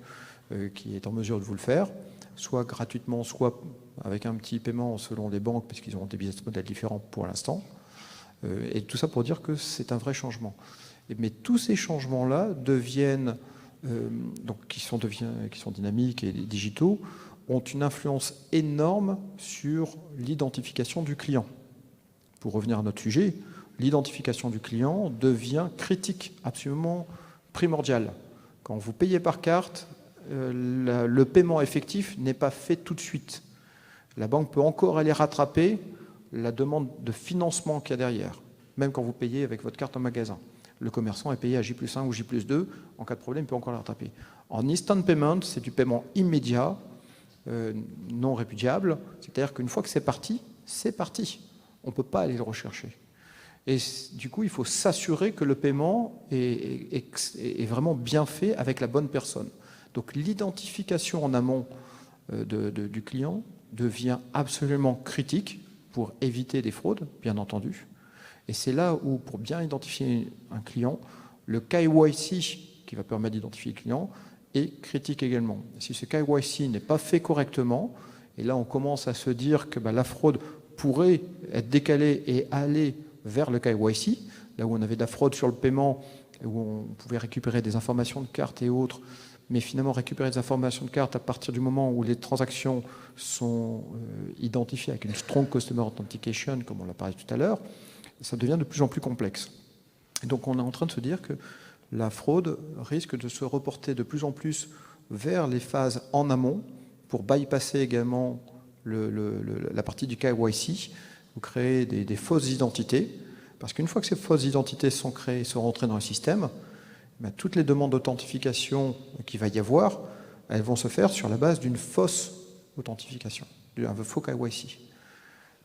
qui est en mesure de vous le faire, soit gratuitement, soit avec un petit paiement selon les banques, puisqu'ils ont des business models différents pour l'instant. Et tout ça pour dire que c'est un vrai changement. Mais tous ces changements-là deviennent, qui sont dynamiques et digitaux, ont une influence énorme sur l'identification du client. Pour revenir à notre sujet, l'identification du client devient critique, absolument primordiale. Quand vous payez par carte, le paiement effectif n'est pas fait tout de suite. La banque peut encore aller rattraper la demande de financement qu'il y a derrière, même quand vous payez avec votre carte en magasin. Le commerçant est payé à J+1 ou J+2, en cas de problème, il peut encore la rattraper. En instant payment, c'est du paiement immédiat, non répudiable, c'est-à-dire qu'une fois que c'est parti, c'est parti. On ne peut pas aller le rechercher. Et du coup, il faut s'assurer que le paiement est vraiment bien fait avec la bonne personne. Donc l'identification en amont du client devient absolument critique pour éviter des fraudes, bien entendu. Et c'est là où, pour bien identifier un client, le KYC, qui va permettre d'identifier le client, est critique également. Si ce KYC n'est pas fait correctement, et là on commence à se dire que la fraude pourrait être décalée et aller vers le KYC, là où on avait de la fraude sur le paiement, où on pouvait récupérer des informations de carte et autres, mais finalement récupérer des informations de carte à partir du moment où les transactions sont identifiées avec une strong customer authentication, comme on l'a parlé tout à l'heure, ça devient de plus en plus complexe. Et donc on est en train de se dire que la fraude risque de se reporter de plus en plus vers les phases en amont pour bypasser également la partie du KYC. Vous créez des fausses identités Parce qu'une fois que ces fausses identités sont créées et sont rentrées dans le système, toutes les demandes d'authentification qu'il va y avoir, elles vont se faire sur la base d'une fausse authentification, d'un faux KYC.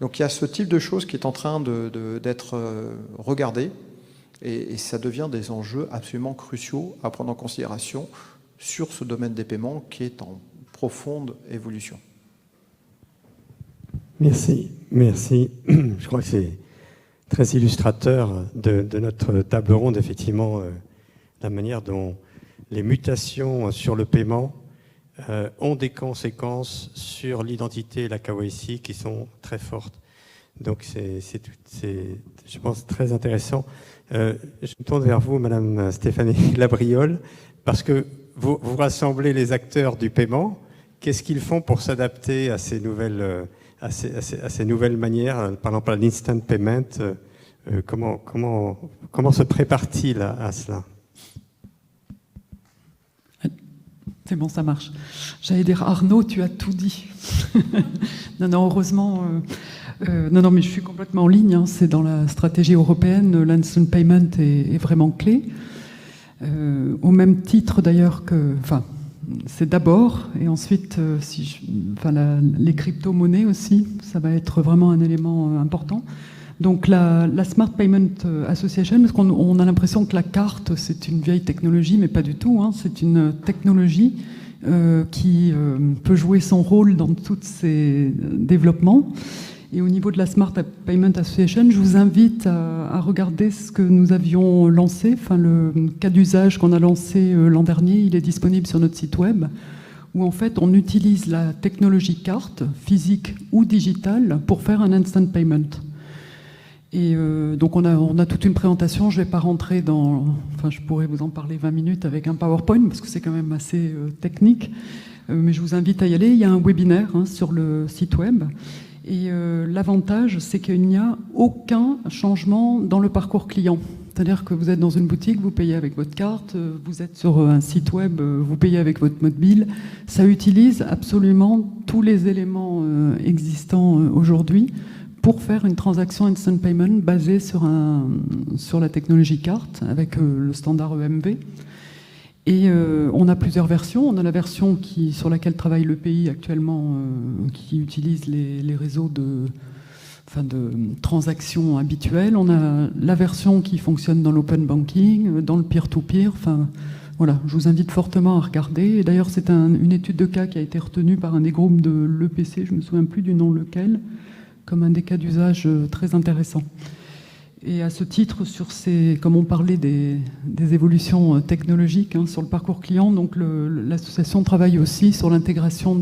Donc il y a ce type de choses qui est en train d'être regardé, et ça devient des enjeux absolument cruciaux à prendre en considération sur ce domaine des paiements qui est en profonde évolution. Merci, merci. Je crois que c'est très illustrateur de notre table ronde, effectivement, la manière dont les mutations sur le paiement ont des conséquences sur l'identité et la KYC qui sont très fortes. Donc c'est, je pense, très intéressant. Je me tourne vers vous, Madame Stéphanie Labriole, parce que vous rassemblez les acteurs du paiement. Qu'est-ce qu'ils font pour s'adapter à ces nouvelles, à ces nouvelles manières, par exemple à l'instant payment? Comment se prépare-t-il à cela? C'est bon, ça marche. J'allais dire, Arnaud, tu as tout dit. Non, heureusement. Non, mais je suis complètement en ligne. Hein. C'est dans la stratégie européenne, l'instant payment est vraiment clé. Au même titre d'ailleurs que. Enfin, c'est d'abord, et ensuite, les crypto-monnaies aussi, ça va être vraiment un élément important. Donc la Smart Payment Association, parce qu'on a l'impression que la carte, c'est une vieille technologie, mais pas du tout. Hein. C'est une technologie qui peut jouer son rôle dans tous ces développements. Et au niveau de la Smart Payment Association, je vous invite à regarder ce que nous avions lancé. Enfin, le cas d'usage qu'on a lancé l'an dernier, il est disponible sur notre site web, où en fait on utilise la technologie carte, physique ou digitale, pour faire un instant payment. Et donc on a toute une présentation, je ne vais pas rentrer dans... Enfin, je pourrais vous en parler 20 minutes avec un PowerPoint, parce que c'est quand même assez technique, mais je vous invite à y aller. Il y a un webinaire sur le site web, et l'avantage, c'est qu'il n'y a aucun changement dans le parcours client. C'est-à-dire que vous êtes dans une boutique, vous payez avec votre carte, vous êtes sur un site web, vous payez avec votre mobile. Ça utilise absolument tous les éléments existants aujourd'hui pour faire une transaction instant payment basée sur la technologie carte avec le standard EMV. Et on a plusieurs versions. On a la version sur laquelle travaille le pays actuellement, qui utilise les réseaux de transactions habituelles. On a la version qui fonctionne dans l'open banking, dans le peer-to-peer. Enfin, voilà, je vous invite fortement à regarder. Et d'ailleurs, c'est une étude de cas qui a été retenue par un des groupes de l'EPC, je ne me souviens plus du nom lequel, comme un des cas d'usage très intéressant. Et à ce titre, comme on parlait des évolutions technologiques sur le parcours client, donc l'association travaille aussi sur l'intégration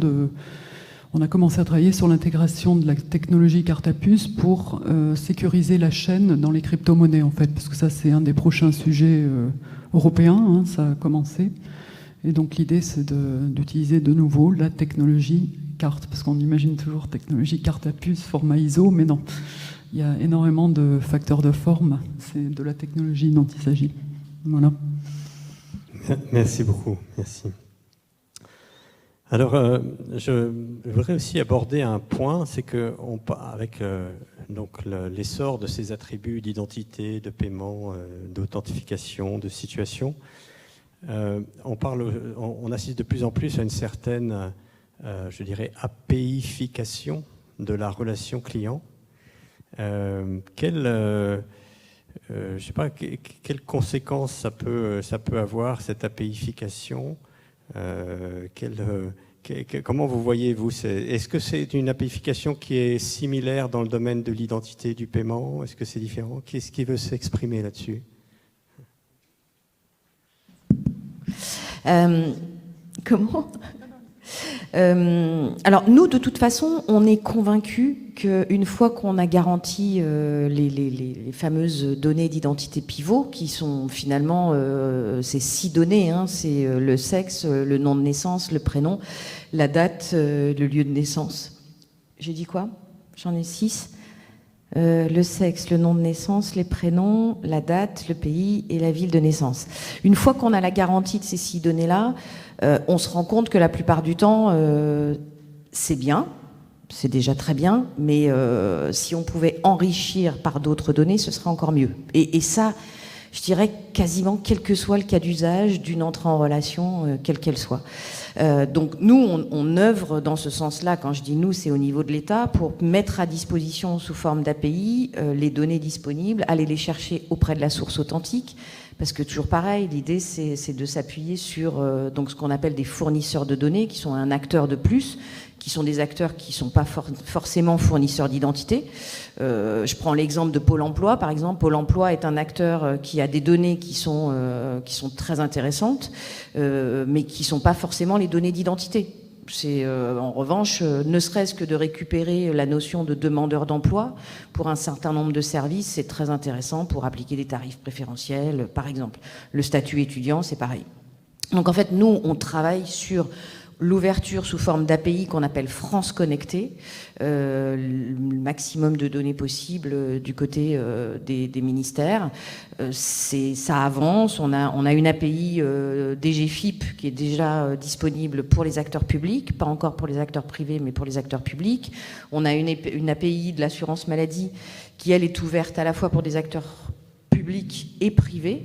on a commencé à travailler sur l'intégration de la technologie carte à puce pour sécuriser la chaîne dans les crypto-monnaies, en fait, parce que ça, c'est un des prochains sujets européens, ça a commencé. Et donc l'idée, c'est d'utiliser de nouveau la technologie carte, parce qu'on imagine toujours technologie carte à puce, format ISO, mais non. Il y a énormément de facteurs de forme. C'est de la technologie dont il s'agit. Voilà. Merci beaucoup. Merci. Alors, je voudrais aussi aborder un point, c'est que avec l'essor de ces attributs d'identité, de paiement, d'authentification, de situation, on assiste de plus en plus à une certaine, je dirais, APIfication de la relation client. Je sais pas, quelles conséquences ça peut avoir, cette APIfication? Comment vous voyez-vous? Est-ce que c'est une APIfication qui est similaire dans le domaine de l'identité du paiement? Est-ce que c'est différent? Qu'est-ce qui veut s'exprimer là-dessus? Comment? Alors nous, de toute façon, on est convaincus qu'une fois qu'on a garanti les fameuses données d'identité pivot, qui sont finalement ces 6 données, c'est le sexe, le nom de naissance, le prénom, la date, le lieu de naissance. J'ai dit quoi? J'en ai 6. Le sexe, le nom de naissance, les prénoms, la date, le pays et la ville de naissance. Une fois qu'on a la garantie de ces 6 données-là, on se rend compte que la plupart du temps, c'est bien, c'est déjà très bien, mais si on pouvait enrichir par d'autres données, ce serait encore mieux. Et ça, je dirais quasiment quel que soit le cas d'usage d'une entrée en relation, quelle qu'elle soit. Donc nous, on œuvre dans ce sens-là. Quand je dis nous, c'est au niveau de l'État, pour mettre à disposition sous forme d'API les données disponibles, aller les chercher auprès de la source authentique. Parce que toujours pareil, l'idée c'est de s'appuyer sur donc ce qu'on appelle des fournisseurs de données, qui sont un acteur de plus, qui sont des acteurs qui ne sont pas forcément fournisseurs d'identité. Je prends l'exemple de Pôle emploi, par exemple. Pôle emploi est un acteur qui a des données qui sont très intéressantes, mais qui ne sont pas forcément les données d'identité. C'est en revanche, ne serait-ce que de récupérer la notion de demandeur d'emploi pour un certain nombre de services, c'est très intéressant pour appliquer des tarifs préférentiels, par exemple. Le statut étudiant, c'est pareil. Donc en fait, nous, on travaille sur l'ouverture sous forme d'API qu'on appelle France Connectée, le maximum de données possibles du côté des ministères. Ça avance, on a une API DGFIP qui est déjà disponible pour les acteurs publics, pas encore pour les acteurs privés, mais pour les acteurs publics. On a une API de l'assurance maladie qui, elle, est ouverte à la fois pour des acteurs public et privé,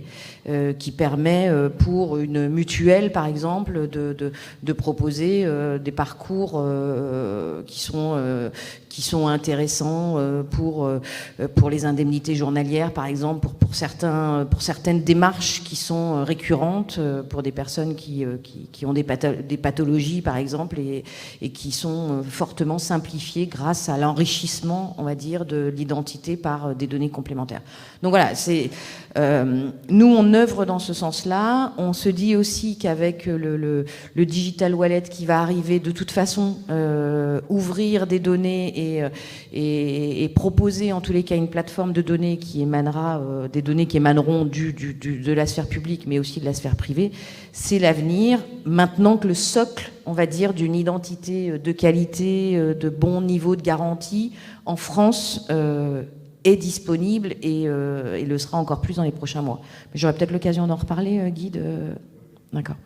qui permet pour une mutuelle, par exemple, de proposer des parcours qui sont intéressants pour les indemnités journalières, par exemple, pour certaines démarches qui sont récurrentes pour des personnes qui ont des pathologies, par exemple, et qui sont fortement simplifiées grâce à l'enrichissement, on va dire, de l'identité par des données complémentaires. Donc voilà, nous on œuvre dans ce sens-là. On se dit aussi qu'avec le digital wallet qui va arriver, de toute façon, ouvrir des données et proposer en tous les cas une plateforme de données qui émanera des données qui émaneront de la sphère publique, mais aussi de la sphère privée, c'est l'avenir. Maintenant que le socle, on va dire, d'une identité de qualité, de bon niveau de garantie en France est disponible et le sera encore plus dans les prochains mois. Mais j'aurai peut-être l'occasion d'en reparler, Guy. D'accord.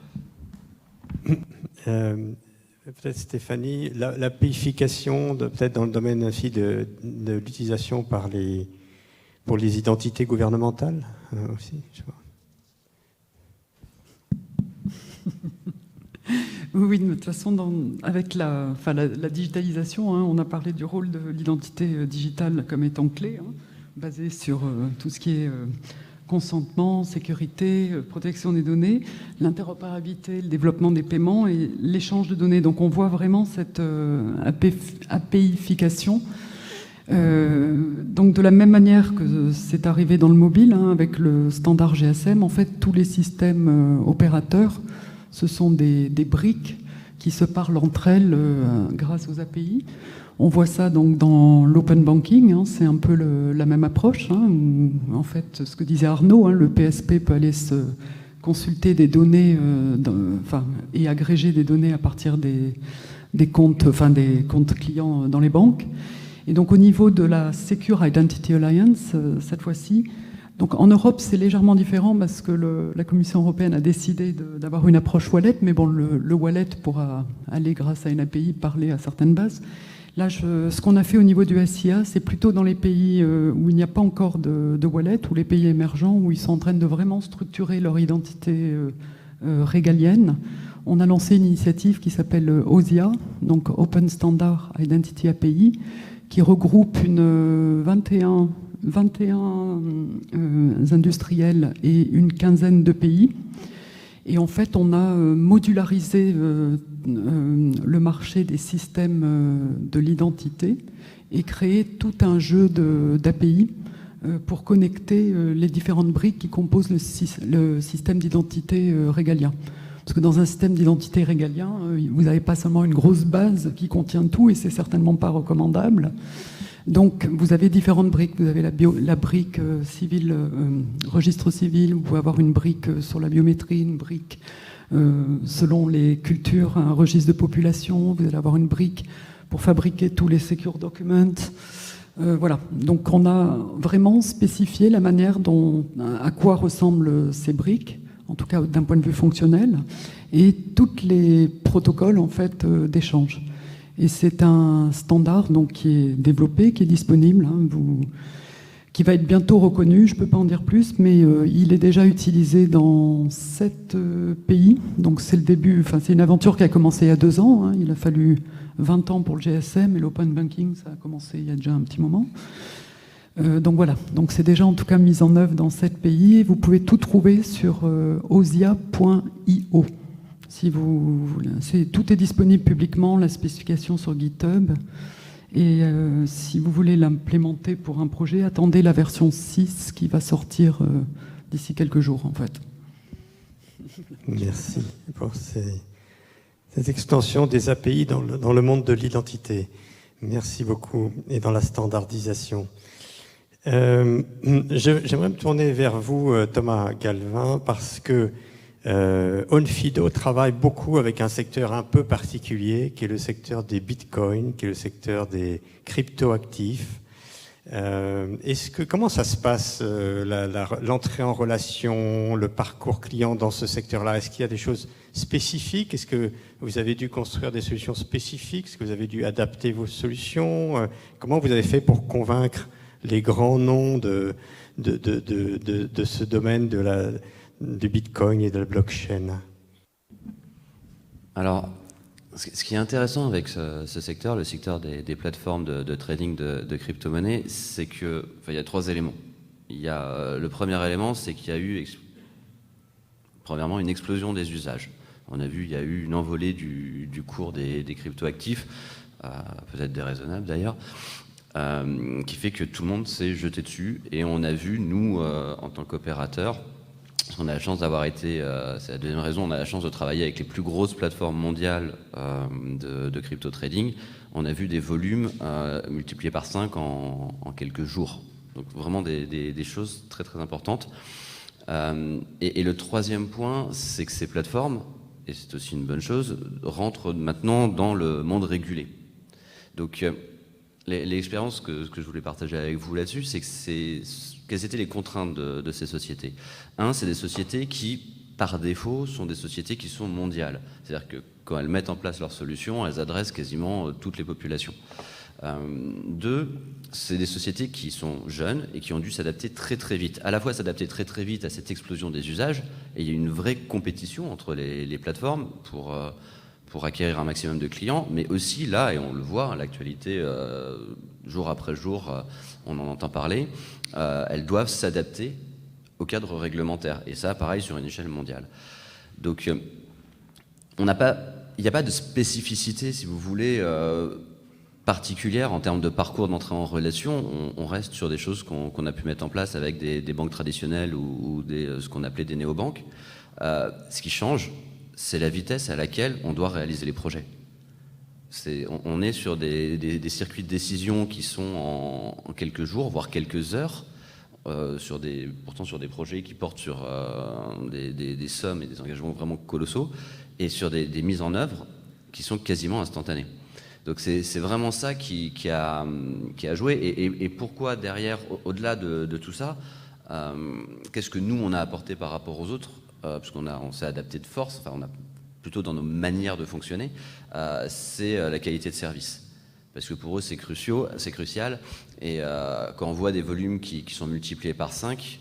Peut-être Stéphanie, la payification, peut-être dans le domaine ainsi de l'utilisation pour les identités gouvernementales aussi, je sais pas. Oui, de toute façon, avec la digitalisation, on a parlé du rôle de l'identité digitale comme étant clé, basée sur tout ce qui est consentement, sécurité, protection des données, l'interopérabilité, le développement des paiements et l'échange de données. Donc on voit vraiment cette APIfication. Donc de la même manière que c'est arrivé dans le mobile, avec le standard GSM, en fait, tous les systèmes opérateurs, ce sont des briques qui se parlent entre elles grâce aux API. On voit ça donc dans l'open banking, c'est un peu la même approche. Où, en fait, ce que disait Arnaud, le PSP peut aller se consulter des données et agréger des données à partir des comptes clients dans les banques. Et donc au niveau de la Secure Identity Alliance, cette fois-ci, donc en Europe, c'est légèrement différent parce que la Commission européenne a décidé d'avoir une approche wallet, mais bon, le wallet pourra aller, grâce à une API, parler à certaines bases. Là, ce qu'on a fait au niveau du SIA, c'est plutôt dans les pays où il n'y a pas encore de wallet, ou les pays émergents, où ils sont en train de vraiment structurer leur identité régalienne. On a lancé une initiative qui s'appelle OSIA, donc Open Standard Identity API, qui regroupe 21 industriels et une quinzaine de pays. Et en fait, on a modularisé le marché des systèmes de l'identité et créé tout un jeu d'API pour connecter les différentes briques qui composent le système d'identité régalien. Parce que dans un système d'identité régalien, vous n'avez pas seulement une grosse base qui contient tout, et c'est certainement pas recommandable. Donc, vous avez différentes briques. Vous avez la brique civile, registre civil. Vous pouvez avoir une brique sur la biométrie, une brique selon les cultures, un registre de population. Vous allez avoir une brique pour fabriquer tous les secure documents. Voilà. Donc, on a vraiment spécifié la manière à quoi ressemblent ces briques, en tout cas d'un point de vue fonctionnel, et tous les protocoles en fait d'échange. Et c'est un standard donc, qui est développé, qui est disponible, qui va être bientôt reconnu, je ne peux pas en dire plus, mais il est déjà utilisé dans 7 pays. Donc c'est le début, c'est une aventure qui a commencé il y a 2 ans. Il a fallu 20 ans pour le GSM, et l'open banking, ça a commencé il y a déjà un petit moment. Donc voilà, donc c'est déjà en tout cas mis en œuvre dans 7 pays. Et vous pouvez tout trouver sur osia.io. Si vous voulez, tout est disponible publiquement, la spécification sur GitHub. Et si vous voulez l'implémenter pour un projet, attendez la version 6 qui va sortir d'ici quelques jours en fait. Merci pour cette extension des API dans le monde de l'identité. Merci beaucoup. Et dans la standardisation. J'aimerais me tourner vers vous, Thomas Galvin, parce que Onfido travaille beaucoup avec un secteur un peu particulier, qui est le secteur des bitcoins, qui est le secteur des cryptoactifs. Comment ça se passe, l'entrée en relation, le parcours client dans ce secteur-là? Est-ce qu'il y a des choses spécifiques? Est-ce que vous avez dû construire des solutions spécifiques? Est-ce que vous avez dû adapter vos solutions? Comment vous avez fait pour convaincre les grands noms de ce domaine du Bitcoin et de la blockchain? Alors, ce qui est intéressant avec ce secteur, le secteur des plateformes de trading de crypto-monnaies, c'est qu'il y a 3 éléments. Il y a, le premier élément, c'est qu'il y a eu, premièrement, une explosion des usages. On a vu, il y a eu une envolée du cours des crypto-actifs, peut-être déraisonnable d'ailleurs, qui fait que tout le monde s'est jeté dessus. Et on a vu, nous, en tant qu'opérateurs, on a la chance d'avoir été, c'est la deuxième raison, on a la chance de travailler avec les plus grosses plateformes mondiales de crypto trading. On a vu des volumes multipliés par 5 en quelques jours. Donc vraiment des choses très très importantes. Et le troisième point, c'est que ces plateformes, et c'est aussi une bonne chose, rentrent maintenant dans le monde régulé. Donc l'expérience que je voulais partager avec vous là-dessus, c'est que quelles étaient les contraintes de ces sociétés? C'est des sociétés qui, par défaut, sont des sociétés qui sont mondiales. C'est-à-dire que quand elles mettent en place leurs solutions, elles adressent quasiment toutes les populations. 2, c'est des sociétés qui sont jeunes et qui ont dû s'adapter très très vite. À la fois s'adapter très très vite à cette explosion des usages, et il y a une vraie compétition entre les plateformes pour acquérir un maximum de clients, mais aussi là, et on le voit, à l'actualité, jour après jour, on en entend parler, elles doivent s'adapter au cadre réglementaire. Et ça, pareil, sur une échelle mondiale. Donc, il n'y a pas de spécificité, si vous voulez, particulière en termes de parcours d'entrée en relation. On reste sur des choses qu'on a pu mettre en place avec des banques traditionnelles ou ce qu'on appelait des néobanques. Ce qui change, c'est la vitesse à laquelle on doit réaliser les projets. On est sur des circuits de décision qui sont en quelques jours, voire quelques heures, pourtant sur des projets qui portent sur des sommes et des engagements vraiment colossaux, et sur des mises en œuvre qui sont quasiment instantanées. Donc c'est vraiment ça qui a joué. Et pourquoi derrière, au-delà de tout ça, qu'est-ce que nous on a apporté par rapport aux autres, parce qu'on s'est adapté de force, on a plutôt dans nos manières de fonctionner, c'est la qualité de service. Parce que pour eux, c'est crucial. Et quand on voit des volumes qui sont multipliés par 5,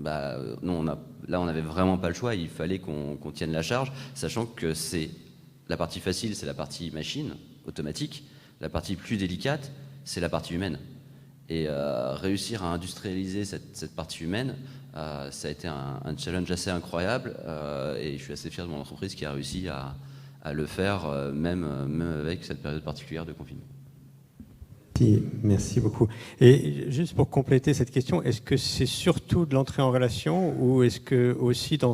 on n'avait vraiment pas le choix. Il fallait qu'on tienne la charge, sachant que la partie facile, c'est la partie machine, automatique. La partie plus délicate, c'est la partie humaine. Et réussir à industrialiser cette partie humaine, ça a été un challenge assez incroyable. Et je suis assez fier de mon entreprise qui a réussi à le faire, même avec cette période particulière de confinement. Merci beaucoup. Et juste pour compléter cette question, est-ce que c'est surtout de l'entrée en relation, ou est-ce que aussi dans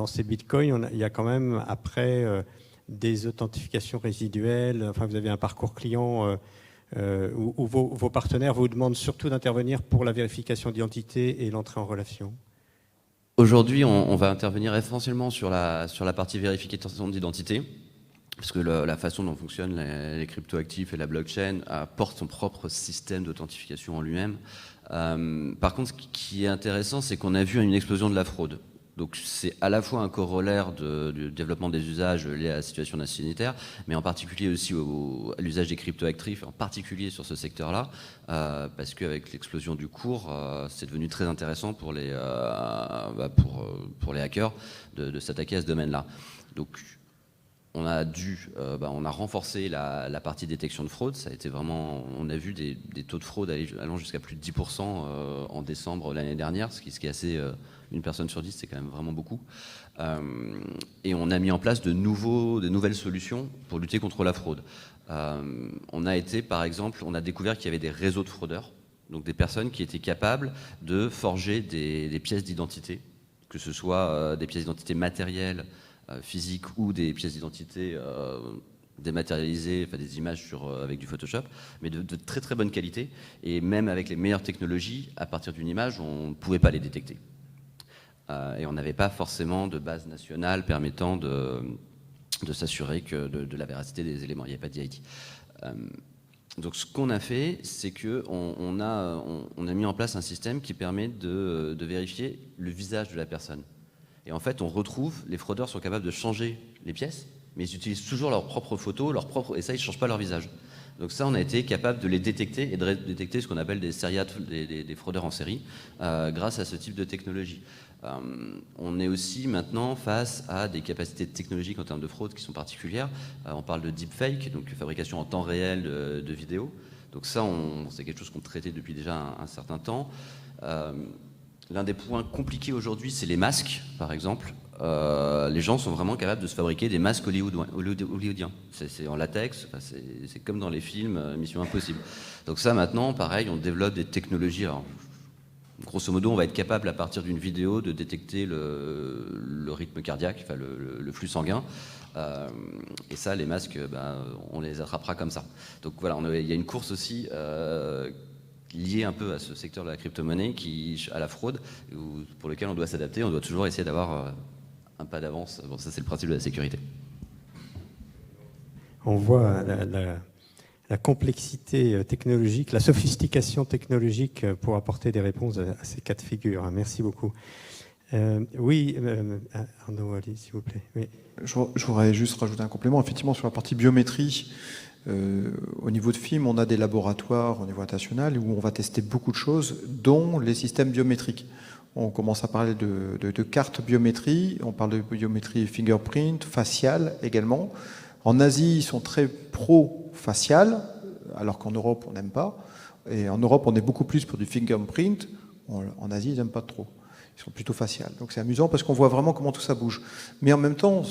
ces bitcoins, il y a quand même après des authentifications résiduelles, enfin vous avez un parcours client où vos partenaires vous demandent surtout d'intervenir pour la vérification d'identité et l'entrée en relation? Aujourd'hui, on va intervenir essentiellement sur la partie vérification d'identité, parce que la façon dont fonctionnent les cryptoactifs et la blockchain porte son propre système d'authentification en lui-même. Par contre, ce qui est intéressant, c'est qu'on a vu une explosion de la fraude. Donc c'est à la fois un corollaire du développement des usages liés à la situation sanitaire, mais en particulier aussi à l'usage des cryptoactifs, en particulier sur ce secteur-là, parce qu'avec l'explosion du cours, c'est devenu très intéressant pour les hackers de s'attaquer à ce domaine-là. Donc on a renforcé la partie détection de fraude. Ça a été vraiment, on a vu des taux de fraude allant jusqu'à plus de 10% en décembre l'année dernière, ce qui est assez, une personne sur 10, c'est quand même vraiment beaucoup. Et on a mis en place de nouvelles solutions pour lutter contre la fraude. On a découvert qu'il y avait des réseaux de fraudeurs, donc des personnes qui étaient capables de forger des pièces d'identité, que ce soit des pièces d'identité matérielles, physiques ou des pièces d'identité dématérialisées, enfin des images avec du Photoshop, mais de très très bonne qualité. Et même avec les meilleures technologies, à partir d'une image, on ne pouvait pas les détecter. Et on n'avait pas forcément de base nationale permettant de s'assurer de la véracité des éléments. Il n'y avait pas d'IIT. Donc ce qu'on a fait, c'est qu'on a mis en place un système qui permet de vérifier le visage de la personne. Et en fait, les fraudeurs sont capables de changer les pièces, mais ils utilisent toujours leurs propres photos, et ça, ils ne changent pas leur visage. Donc ça, on a été capable de les détecter et de détecter ce qu'on appelle des fraudeurs en série grâce à ce type de technologie. On est aussi maintenant face à des capacités technologiques en termes de fraude qui sont particulières. On parle de deepfake, donc fabrication en temps réel de vidéos. Donc ça, c'est quelque chose qu'on traitait depuis déjà un certain temps. L'un des points compliqués aujourd'hui, c'est les masques, par exemple. Les gens sont vraiment capables de se fabriquer des masques hollywoodiens. C'est en latex, c'est comme dans les films Mission Impossible. Donc ça, maintenant, pareil, on développe des technologies. Alors, grosso modo, on va être capable, à partir d'une vidéo, de détecter le rythme cardiaque, enfin le flux sanguin. Et ça, les masques, on les attrapera comme ça. Donc voilà, il y a une course aussi lié un peu à ce secteur de la crypto-monnaie, à la fraude, pour lequel on doit s'adapter. On doit toujours essayer d'avoir un pas d'avance. Bon, ça, c'est le principe de la sécurité. On voit la complexité technologique, la sophistication technologique pour apporter des réponses à ces cas de figure. Merci beaucoup. Oui, Arnaud, allez, s'il vous plaît. Oui. Je voudrais juste rajouter un complément. Effectivement, sur la partie biométrie, au niveau de FIM, on a des laboratoires au niveau national où on va tester beaucoup de choses, dont les systèmes biométriques. On commence à parler de cartes biométrie, on parle de biométrie fingerprint, faciale également. En Asie, ils sont très pro-facial, alors qu'en Europe, on n'aime pas. Et en Europe, on est beaucoup plus pour du fingerprint. En Asie, ils n'aiment pas trop. Ils sont plutôt faciales. Donc c'est amusant parce qu'on voit vraiment comment tout ça bouge. Mais en même temps,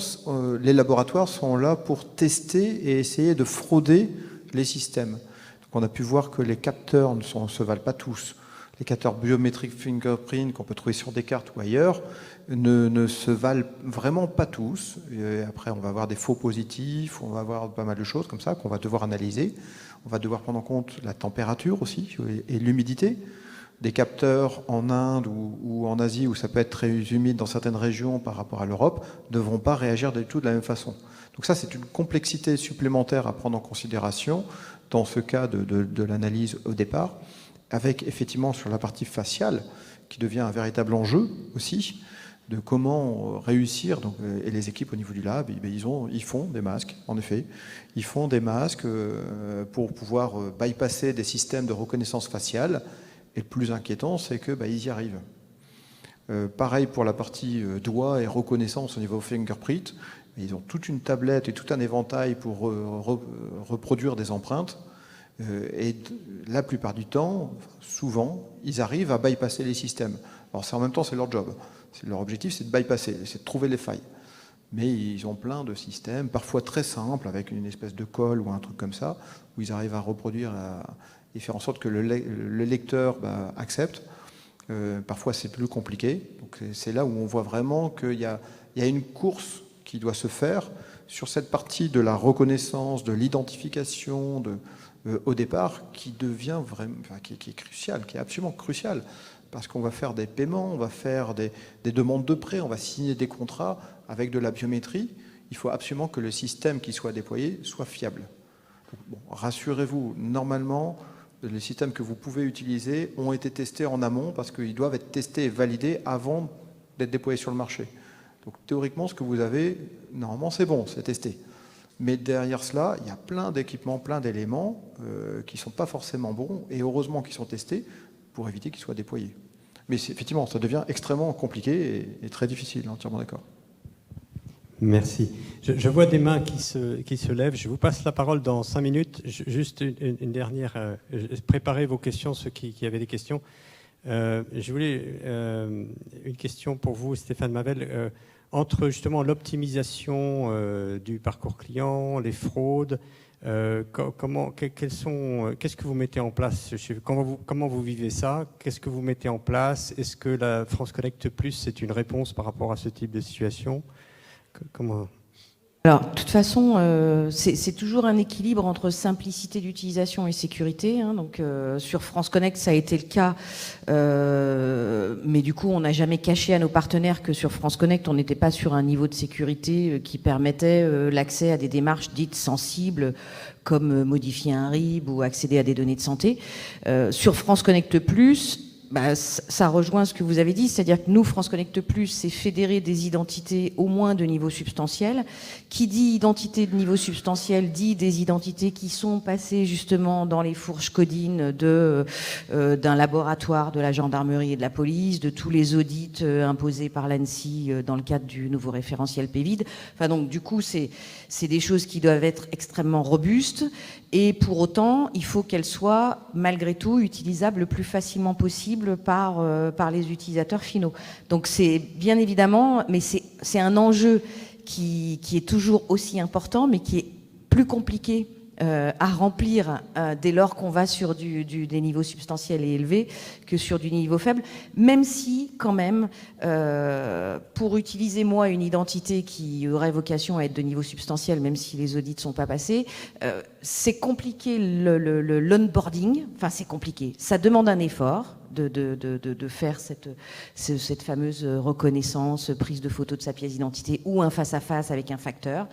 les laboratoires sont là pour tester et essayer de frauder les systèmes. Donc on a pu voir que les capteurs ne se valent pas tous. Les capteurs biométriques fingerprint qu'on peut trouver sur des cartes ou ailleurs ne se valent vraiment pas tous. Et après, on va avoir des faux positifs, on va avoir pas mal de choses comme ça qu'on va devoir analyser. On va devoir prendre en compte la température aussi et l'humidité. Des capteurs en Inde ou en Asie, où ça peut être très humide dans certaines régions par rapport à l'Europe, ne devront pas réagir du tout de la même façon. Donc ça, c'est une complexité supplémentaire à prendre en considération dans ce cas de l'analyse au départ, avec effectivement sur la partie faciale, qui devient un véritable enjeu aussi, de comment réussir. Donc, et les équipes au niveau du lab, ils font des masques, en effet. Ils font des masques pour pouvoir bypasser des systèmes de reconnaissance faciale. Et le plus inquiétant, c'est qu'ils y arrivent. Pareil pour la partie doigt et reconnaissance au niveau fingerprint. Ils ont toute une tablette et tout un éventail pour reproduire des empreintes. Et la plupart du temps, souvent, ils arrivent à bypasser les systèmes. Alors en même temps, c'est leur job. Leur objectif, c'est de bypasser, c'est de trouver les failles. Mais ils ont plein de systèmes, parfois très simples, avec une espèce de colle ou un truc comme ça, où ils arrivent à reproduire et faire en sorte que le lecteur accepte. Parfois, c'est plus compliqué. Donc, c'est là où on voit vraiment qu'il y a une course qui doit se faire sur cette partie de la reconnaissance, de l'identification au départ, qui devient vraiment, qui est cruciale, qui est absolument cruciale. Parce qu'on va faire des paiements, on va faire des demandes de prêt, on va signer des contrats avec de la biométrie. Il faut absolument que le système qui soit déployé soit fiable. Bon, rassurez-vous, normalement, les systèmes que vous pouvez utiliser ont été testés en amont parce qu'ils doivent être testés et validés avant d'être déployé sur le marché. Donc théoriquement, ce que vous avez, normalement, c'est bon, c'est testé. Mais derrière cela, il y a plein d'équipements, plein d'éléments qui ne sont pas forcément bons, et heureusement qu'ils sont testés pour éviter qu'ils soient déployés. Mais effectivement, ça devient extrêmement compliqué et très difficile, entièrement d'accord. Merci. Je vois des mains qui se lèvent. Je vous passe la parole dans 5 minutes. Juste une dernière. Préparez vos questions, ceux qui avaient des questions. Je voulais une question pour vous, Stéphane Mavel. Entre justement l'optimisation du parcours client, les fraudes, qu'est-ce que vous mettez en place? Comment vous vivez ça? Qu'est-ce que vous mettez en place? Est-ce que la France Connect Plus, c'est une réponse par rapport à ce type de situation? Comment... Alors, de toute façon, c'est toujours un équilibre entre simplicité d'utilisation et sécurité. Hein. Donc, sur France Connect, ça a été le cas. Mais du coup, on n'a jamais caché à nos partenaires que sur France Connect, on n'était pas sur un niveau de sécurité qui permettait l'accès à des démarches dites sensibles, comme modifier un RIB ou accéder à des données de santé. Sur France Connect Plus, ça rejoint ce que vous avez dit, c'est-à-dire que nous, France Connect Plus, c'est fédérer des identités au moins de niveau substantiel. Qui dit identité de niveau substantiel dit des identités qui sont passées justement dans les fourches codines d'un laboratoire de la gendarmerie et de la police, de tous les audits imposés par l'ANSSI dans le cadre du nouveau référentiel PVID. Enfin, donc, du coup, c'est des choses qui doivent être extrêmement robustes. Et pour autant, il faut qu'elles soient malgré tout utilisables le plus facilement possible par les utilisateurs finaux. Donc c'est bien évidemment, mais c'est un enjeu qui est toujours aussi important, mais qui est plus compliqué à remplir dès lors qu'on va sur des niveaux substantiels et élevés que sur du niveau faible, même si quand même pour utiliser moi une identité qui aurait vocation à être de niveau substantiel, même si les audits ne sont pas passés, c'est compliqué l'onboarding, enfin c'est compliqué, ça demande un effort de faire cette fameuse reconnaissance, prise de photo de sa pièce d'identité ou un face-à-face avec un facteur.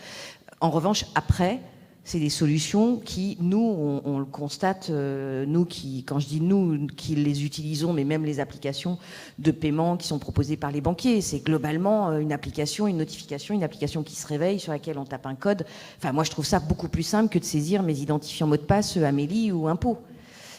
En revanche, après, c'est des solutions qui, nous, on le constate, nous qui, quand je dis nous, qui les utilisons, mais même les applications de paiement qui sont proposées par les banquiers, c'est globalement une application, une notification, une application qui se réveille, sur laquelle on tape un code. Enfin, moi, je trouve ça beaucoup plus simple que de saisir mes identifiants mots de passe Amélie ou Impôt.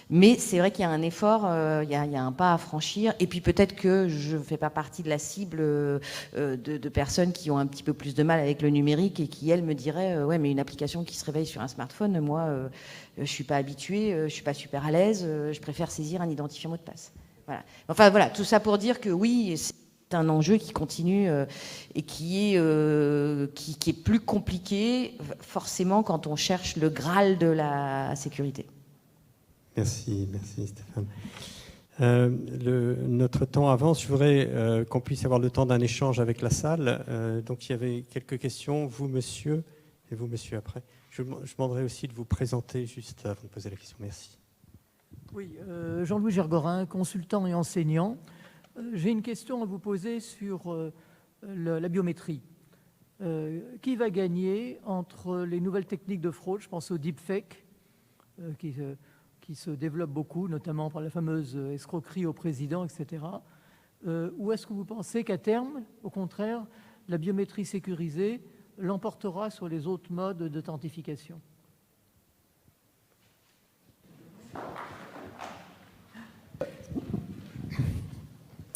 Mais c'est vrai qu'il y a un effort, il y a un pas à franchir. Et puis peut-être que je ne fais pas partie de la cible de personnes qui ont un petit peu plus de mal avec le numérique et qui, elles, me diraient ouais, mais une application qui se réveille sur un smartphone, moi, je ne suis pas habituée, je ne suis pas super à l'aise, je préfère saisir un identifiant mot de passe. Voilà. Enfin voilà, tout ça pour dire que oui, c'est un enjeu qui continue et qui est plus compliqué, forcément, quand on cherche le Graal de la sécurité. Merci Stéphane. Notre temps avance. Je voudrais qu'on puisse avoir le temps d'un échange avec la salle. Donc il y avait quelques questions. Vous, monsieur, et vous, monsieur, après. Je demanderai aussi de vous présenter juste avant de poser la question. Merci. Oui, Jean-Louis Gergorin, consultant et enseignant. J'ai une question à vous poser sur la biométrie. Qui va gagner entre les nouvelles techniques de fraude, je pense au deepfake, qui se développe beaucoup, notamment par la fameuse escroquerie au président, etc. Ou est-ce que vous pensez qu'à terme, au contraire, la biométrie sécurisée l'emportera sur les autres modes d'authentification ?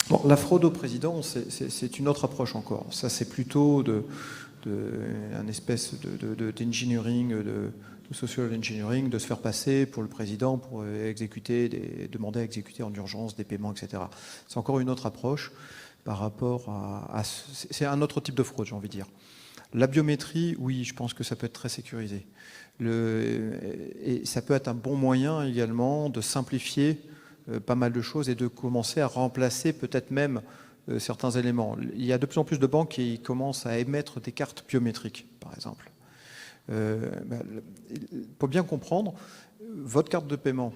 Bon, la fraude au président, c'est une autre approche encore. Ça, c'est plutôt un espèce d'engineering, de social engineering, de se faire passer pour le président pour demander à exécuter en urgence des paiements, etc. C'est encore une autre approche par rapport c'est un autre type de fraude, j'ai envie de dire. La biométrie, oui, je pense que ça peut être très sécurisé. Et ça peut être un bon moyen également de simplifier pas mal de choses et de commencer à remplacer peut-être même certains éléments. Il y a de plus en plus de banques qui commencent à émettre des cartes biométriques, par exemple. Pour bien comprendre, votre carte de paiement,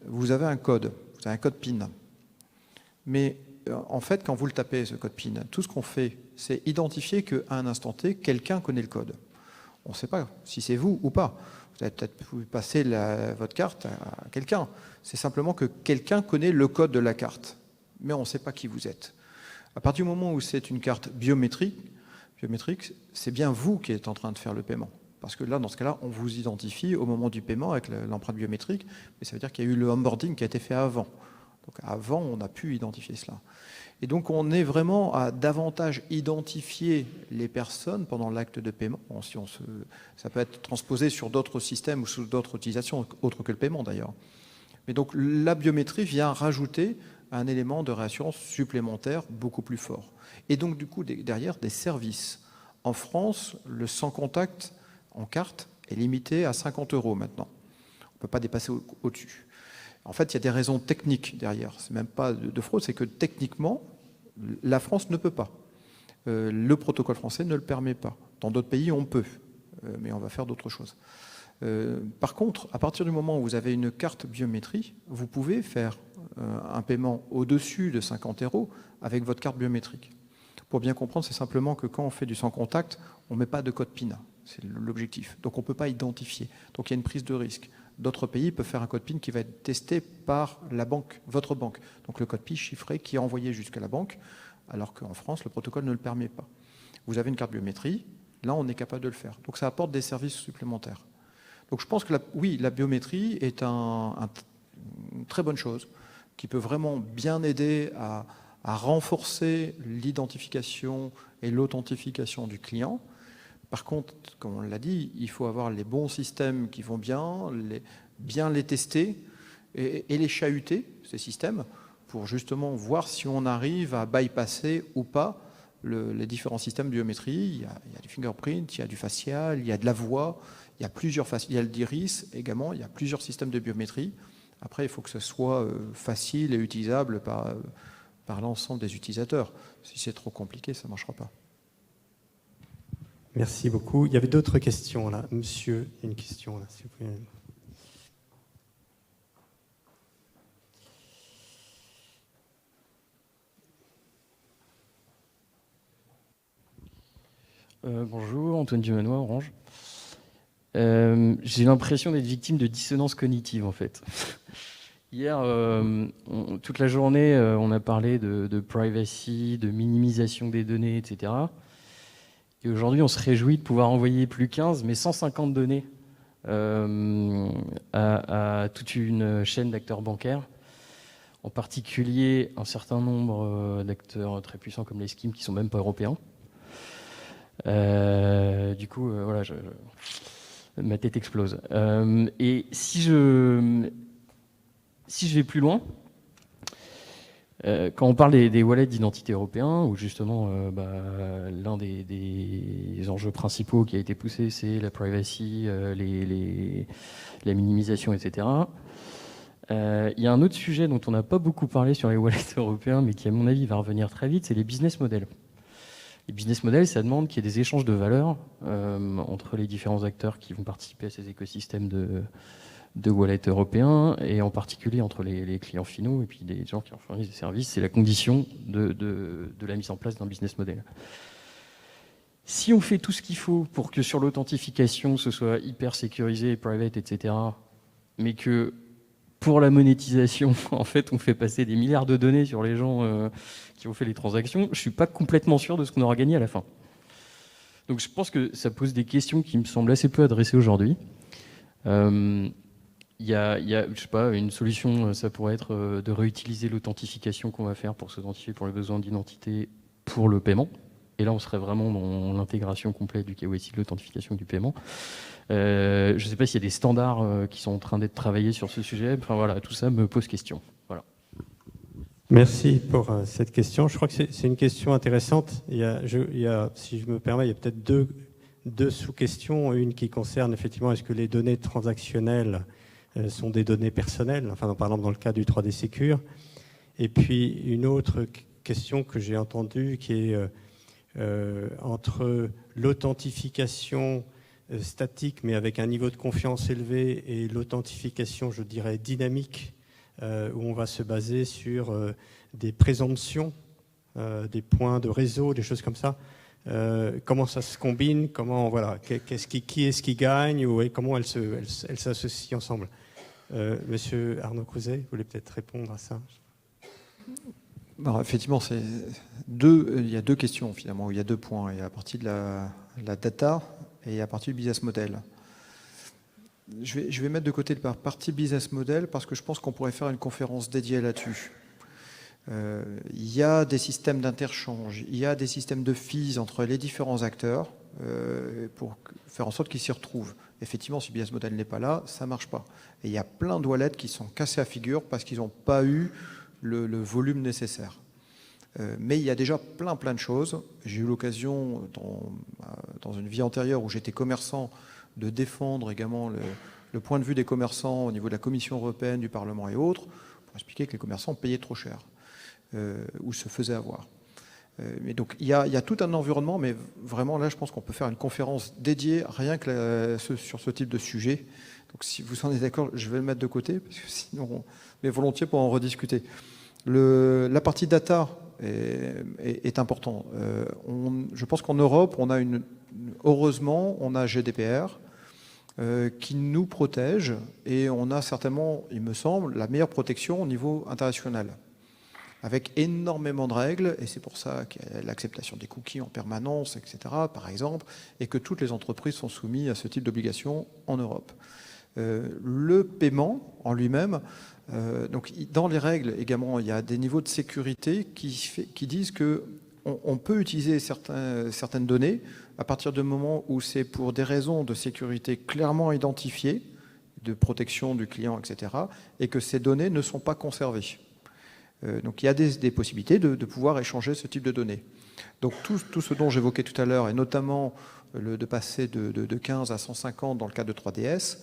vous avez un code PIN. Mais en fait, quand vous le tapez, ce code PIN, tout ce qu'on fait, c'est identifier qu'à un instant T, quelqu'un connaît le code. On ne sait pas si c'est vous ou pas. Vous allez peut-être passer votre carte à quelqu'un. C'est simplement que quelqu'un connaît le code de la carte. Mais on ne sait pas qui vous êtes. À partir du moment où c'est une carte biométrique, c'est bien vous qui êtes en train de faire le paiement. Parce que là, dans ce cas-là, on vous identifie au moment du paiement avec l'empreinte biométrique, mais ça veut dire qu'il y a eu le onboarding qui a été fait avant. Donc avant, on a pu identifier cela. Et donc on est vraiment à davantage identifier les personnes pendant l'acte de paiement. Bon, ça peut être transposé sur d'autres systèmes ou sous d'autres utilisations, autres que le paiement d'ailleurs. Mais donc la biométrie vient rajouter un élément de réassurance supplémentaire beaucoup plus fort. Et donc du coup, derrière, des services. En France, le sans contact en carte est limité à 50 € maintenant. On ne peut pas dépasser au-dessus. En fait, il y a des raisons techniques derrière. Ce n'est même pas de fraude, c'est que techniquement, la France ne peut pas. Le protocole français ne le permet pas. Dans d'autres pays, on peut, mais on va faire d'autres choses. Par contre, à partir du moment où vous avez une carte biométrie, vous pouvez faire un paiement au-dessus de 50 € avec votre carte biométrique. Pour bien comprendre, c'est simplement que quand on fait du sans contact, on ne met pas de code PIN. C'est l'objectif. Donc on ne peut pas identifier. Donc il y a une prise de risque. D'autres pays peuvent faire un code PIN qui va être testé par la banque, votre banque. Donc le code PIN chiffré qui est envoyé jusqu'à la banque, alors qu'en France, le protocole ne le permet pas. Vous avez une carte biométrie, là on est capable de le faire. Donc ça apporte des services supplémentaires. Donc je pense que la biométrie est une très bonne chose, qui peut vraiment bien aider à renforcer l'identification et l'authentification du client. Par contre, comme on l'a dit, il faut avoir les bons systèmes qui vont bien les tester et les chahuter, ces systèmes, pour justement voir si on arrive à bypasser ou pas les différents systèmes de biométrie. Il y a du fingerprint, il y a du facial, il y a de la voix, il y a l'iris également, il y a plusieurs systèmes de biométrie. Après, il faut que ce soit facile et utilisable par l'ensemble des utilisateurs. Si c'est trop compliqué, ça ne marchera pas. Merci beaucoup. Il y avait d'autres questions là. Monsieur, il y a une question là, s'il vous plaît. Bonjour, Antoine Dumanois, Orange. J'ai l'impression d'être victime de dissonance cognitive en fait. Hier, toute la journée, on a parlé de privacy, de minimisation des données, etc. Et aujourd'hui, on se réjouit de pouvoir envoyer plus 15, mais 150 données à toute une chaîne d'acteurs bancaires, en particulier un certain nombre d'acteurs très puissants comme les Skims qui ne sont même pas européens. Du coup, voilà, ma tête explose. Et si je vais plus loin, quand on parle des wallets d'identité européens, où justement l'un des enjeux principaux qui a été poussé, c'est la privacy, la minimisation, etc. Il y a un autre sujet dont on n'a pas beaucoup parlé sur les wallets européens, mais qui à mon avis va revenir très vite, c'est les business models. Les business models, ça demande qu'il y ait des échanges de valeurs entre les différents acteurs qui vont participer à ces écosystèmes de wallets européens, et en particulier entre les clients finaux et puis les gens qui en fournissent des services. C'est la condition de la mise en place d'un business model. Si on fait tout ce qu'il faut pour que sur l'authentification, ce soit hyper sécurisé, private, etc., mais que pour la monétisation, en fait, on fait passer des milliards de données sur les gens qui ont fait les transactions, je ne suis pas complètement sûr de ce qu'on aura gagné à la fin. Donc je pense que ça pose des questions qui me semblent assez peu adressées aujourd'hui. Il y a, je sais pas, une solution, ça pourrait être de réutiliser l'authentification qu'on va faire pour s'authentifier pour les besoins d'identité pour le paiement. Et là, on serait vraiment dans l'intégration complète du KYC, de l'authentification et du paiement. Je ne sais pas s'il y a des standards qui sont en train d'être travaillés sur ce sujet. Enfin voilà, tout ça me pose question. Voilà. Merci pour cette question. Je crois que c'est une question intéressante. Il y a, si je me permets, il y a peut-être deux sous-questions. Une qui concerne effectivement est-ce que les données transactionnelles sont des données personnelles, enfin par exemple dans le cas du 3D Secure. Et puis une autre question que j'ai entendue qui est entre l'authentification statique mais avec un niveau de confiance élevé et l'authentification, je dirais, dynamique, où on va se baser sur des présomptions, des points de réseau, des choses comme ça. Comment ça se combine, comment, voilà, qui est-ce qui gagne, et comment elles s'associent ensemble. Monsieur Arnaud Crouzet, vous voulez peut-être répondre à ça? Alors, effectivement, il y a deux questions finalement, il y a 2 points. Il y a la partie de la data et il y a la partie du business model. Je vais mettre de côté la partie business model parce que je pense qu'on pourrait faire une conférence dédiée là-dessus. Il y a des systèmes d'interchange, il y a des systèmes de fees entre les différents acteurs pour faire en sorte qu'ils s'y retrouvent. Effectivement, si le business model n'est pas là, ça ne marche pas. Et il y a plein de wallets qui sont cassés à figure parce qu'ils n'ont pas eu le volume nécessaire. Mais il y a déjà plein de choses. J'ai eu l'occasion, dans une vie antérieure où j'étais commerçant, de défendre également le point de vue des commerçants au niveau de la Commission européenne, du Parlement et autres, pour expliquer que les commerçants payaient trop cher ou se faisaient avoir. Mais donc il y a tout un environnement, mais vraiment là je pense qu'on peut faire une conférence dédiée rien que sur ce type de sujet. Donc si vous en êtes d'accord, je vais le mettre de côté, parce que sinon, mais volontiers pour en rediscuter. La partie data est importante. Je pense qu'en Europe, heureusement, on a GDPR qui nous protège et on a certainement, il me semble, la meilleure protection au niveau international, avec énormément de règles, et c'est pour ça qu'il y a l'acceptation des cookies en permanence, etc., par exemple, et que toutes les entreprises sont soumises à ce type d'obligations en Europe. Le paiement en lui-même, donc dans les règles également, il y a des niveaux de sécurité qui disent qu'on peut utiliser certaines données à partir du moment où c'est pour des raisons de sécurité clairement identifiées, de protection du client, etc., et que ces données ne sont pas conservées. Donc il y a des possibilités de pouvoir échanger ce type de données. Donc tout ce dont j'évoquais tout à l'heure, et notamment de passer de 15 à 150 dans le cas de 3DS,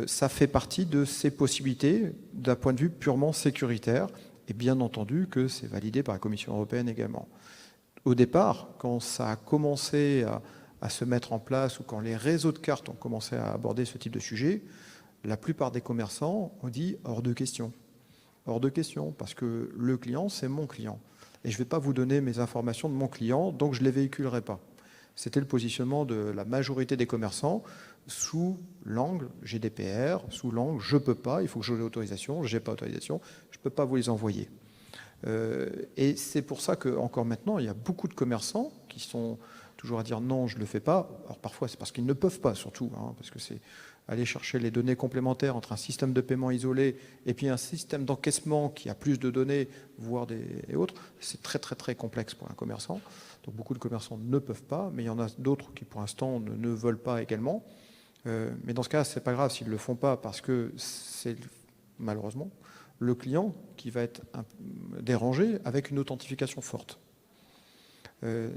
ça fait partie de ces possibilités d'un point de vue purement sécuritaire, et bien entendu que c'est validé par la Commission européenne également. Au départ, quand ça a commencé à se mettre en place, ou quand les réseaux de cartes ont commencé à aborder ce type de sujet, la plupart des commerçants ont dit hors de question. Hors de question, parce que le client, c'est mon client. Et je ne vais pas vous donner mes informations de mon client, donc je ne les véhiculerai pas. C'était le positionnement de la majorité des commerçants sous l'angle GDPR, sous l'angle je ne peux pas, il faut que j'ai l'autorisation, je n'ai pas autorisation, je ne peux pas vous les envoyer. Et c'est pour ça qu'encore maintenant, il y a beaucoup de commerçants qui sont toujours à dire non, je ne le fais pas. Alors parfois, c'est parce qu'ils ne peuvent pas, surtout, parce que c'est aller chercher les données complémentaires entre un système de paiement isolé et puis un système d'encaissement qui a plus de données, voire et autres. C'est très complexe pour un commerçant. Donc beaucoup de commerçants ne peuvent pas, mais il y en a d'autres qui pour l'instant ne veulent pas également. Mais dans ce cas, c'est pas grave s'ils ne le font pas, parce que c'est malheureusement le client qui va être dérangé avec une authentification forte.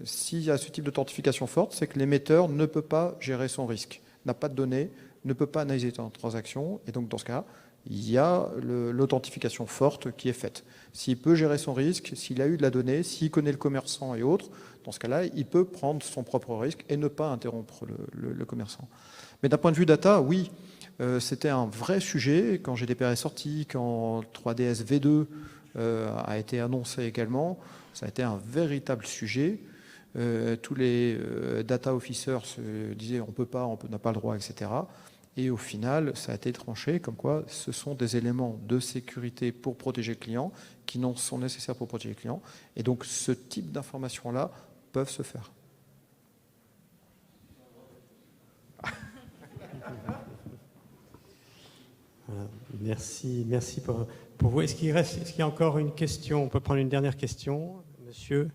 S'il y a ce type d'authentification forte, c'est que l'émetteur ne peut pas gérer son risque, n'a pas de données, ne peut pas analyser une transaction, et donc dans ce cas, il y a l'authentification forte qui est faite. S'il peut gérer son risque, s'il a eu de la donnée, s'il connaît le commerçant et autres, dans ce cas-là, il peut prendre son propre risque et ne pas interrompre le commerçant. Mais d'un point de vue data, oui, c'était un vrai sujet quand GDPR est sorti, quand 3DS V2 a été annoncé également. Ça a été un véritable sujet. Tous les data officers se disaient on peut pas, on n'a pas le droit, etc. Et au final, ça a été tranché comme quoi ce sont des éléments de sécurité pour protéger le client qui sont nécessaires pour protéger le client. Et donc ce type d'informations-là peuvent se faire. Voilà. Merci pour vous. Est-ce qu'il y a encore une question? On peut prendre une dernière question, monsieur.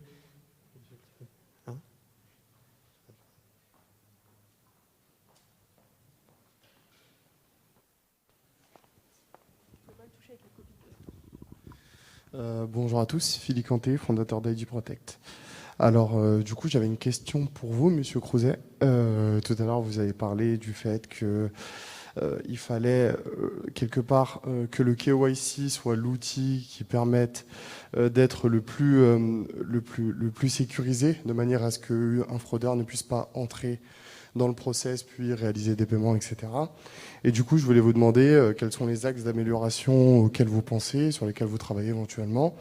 Bonjour à tous, Philippe Canté, fondateur d'ID Protect. Alors, du coup, j'avais une question pour vous, monsieur Crouzet. Tout à l'heure, vous avez parlé du fait que il fallait quelque part que le KYC soit l'outil qui permette d'être le plus sécurisé, de manière à ce qu'un fraudeur ne puisse pas entrer dans le process, puis réaliser des paiements, etc. Et du coup, je voulais vous demander quels sont les axes d'amélioration auxquels vous pensez, sur lesquels vous travaillez éventuellement.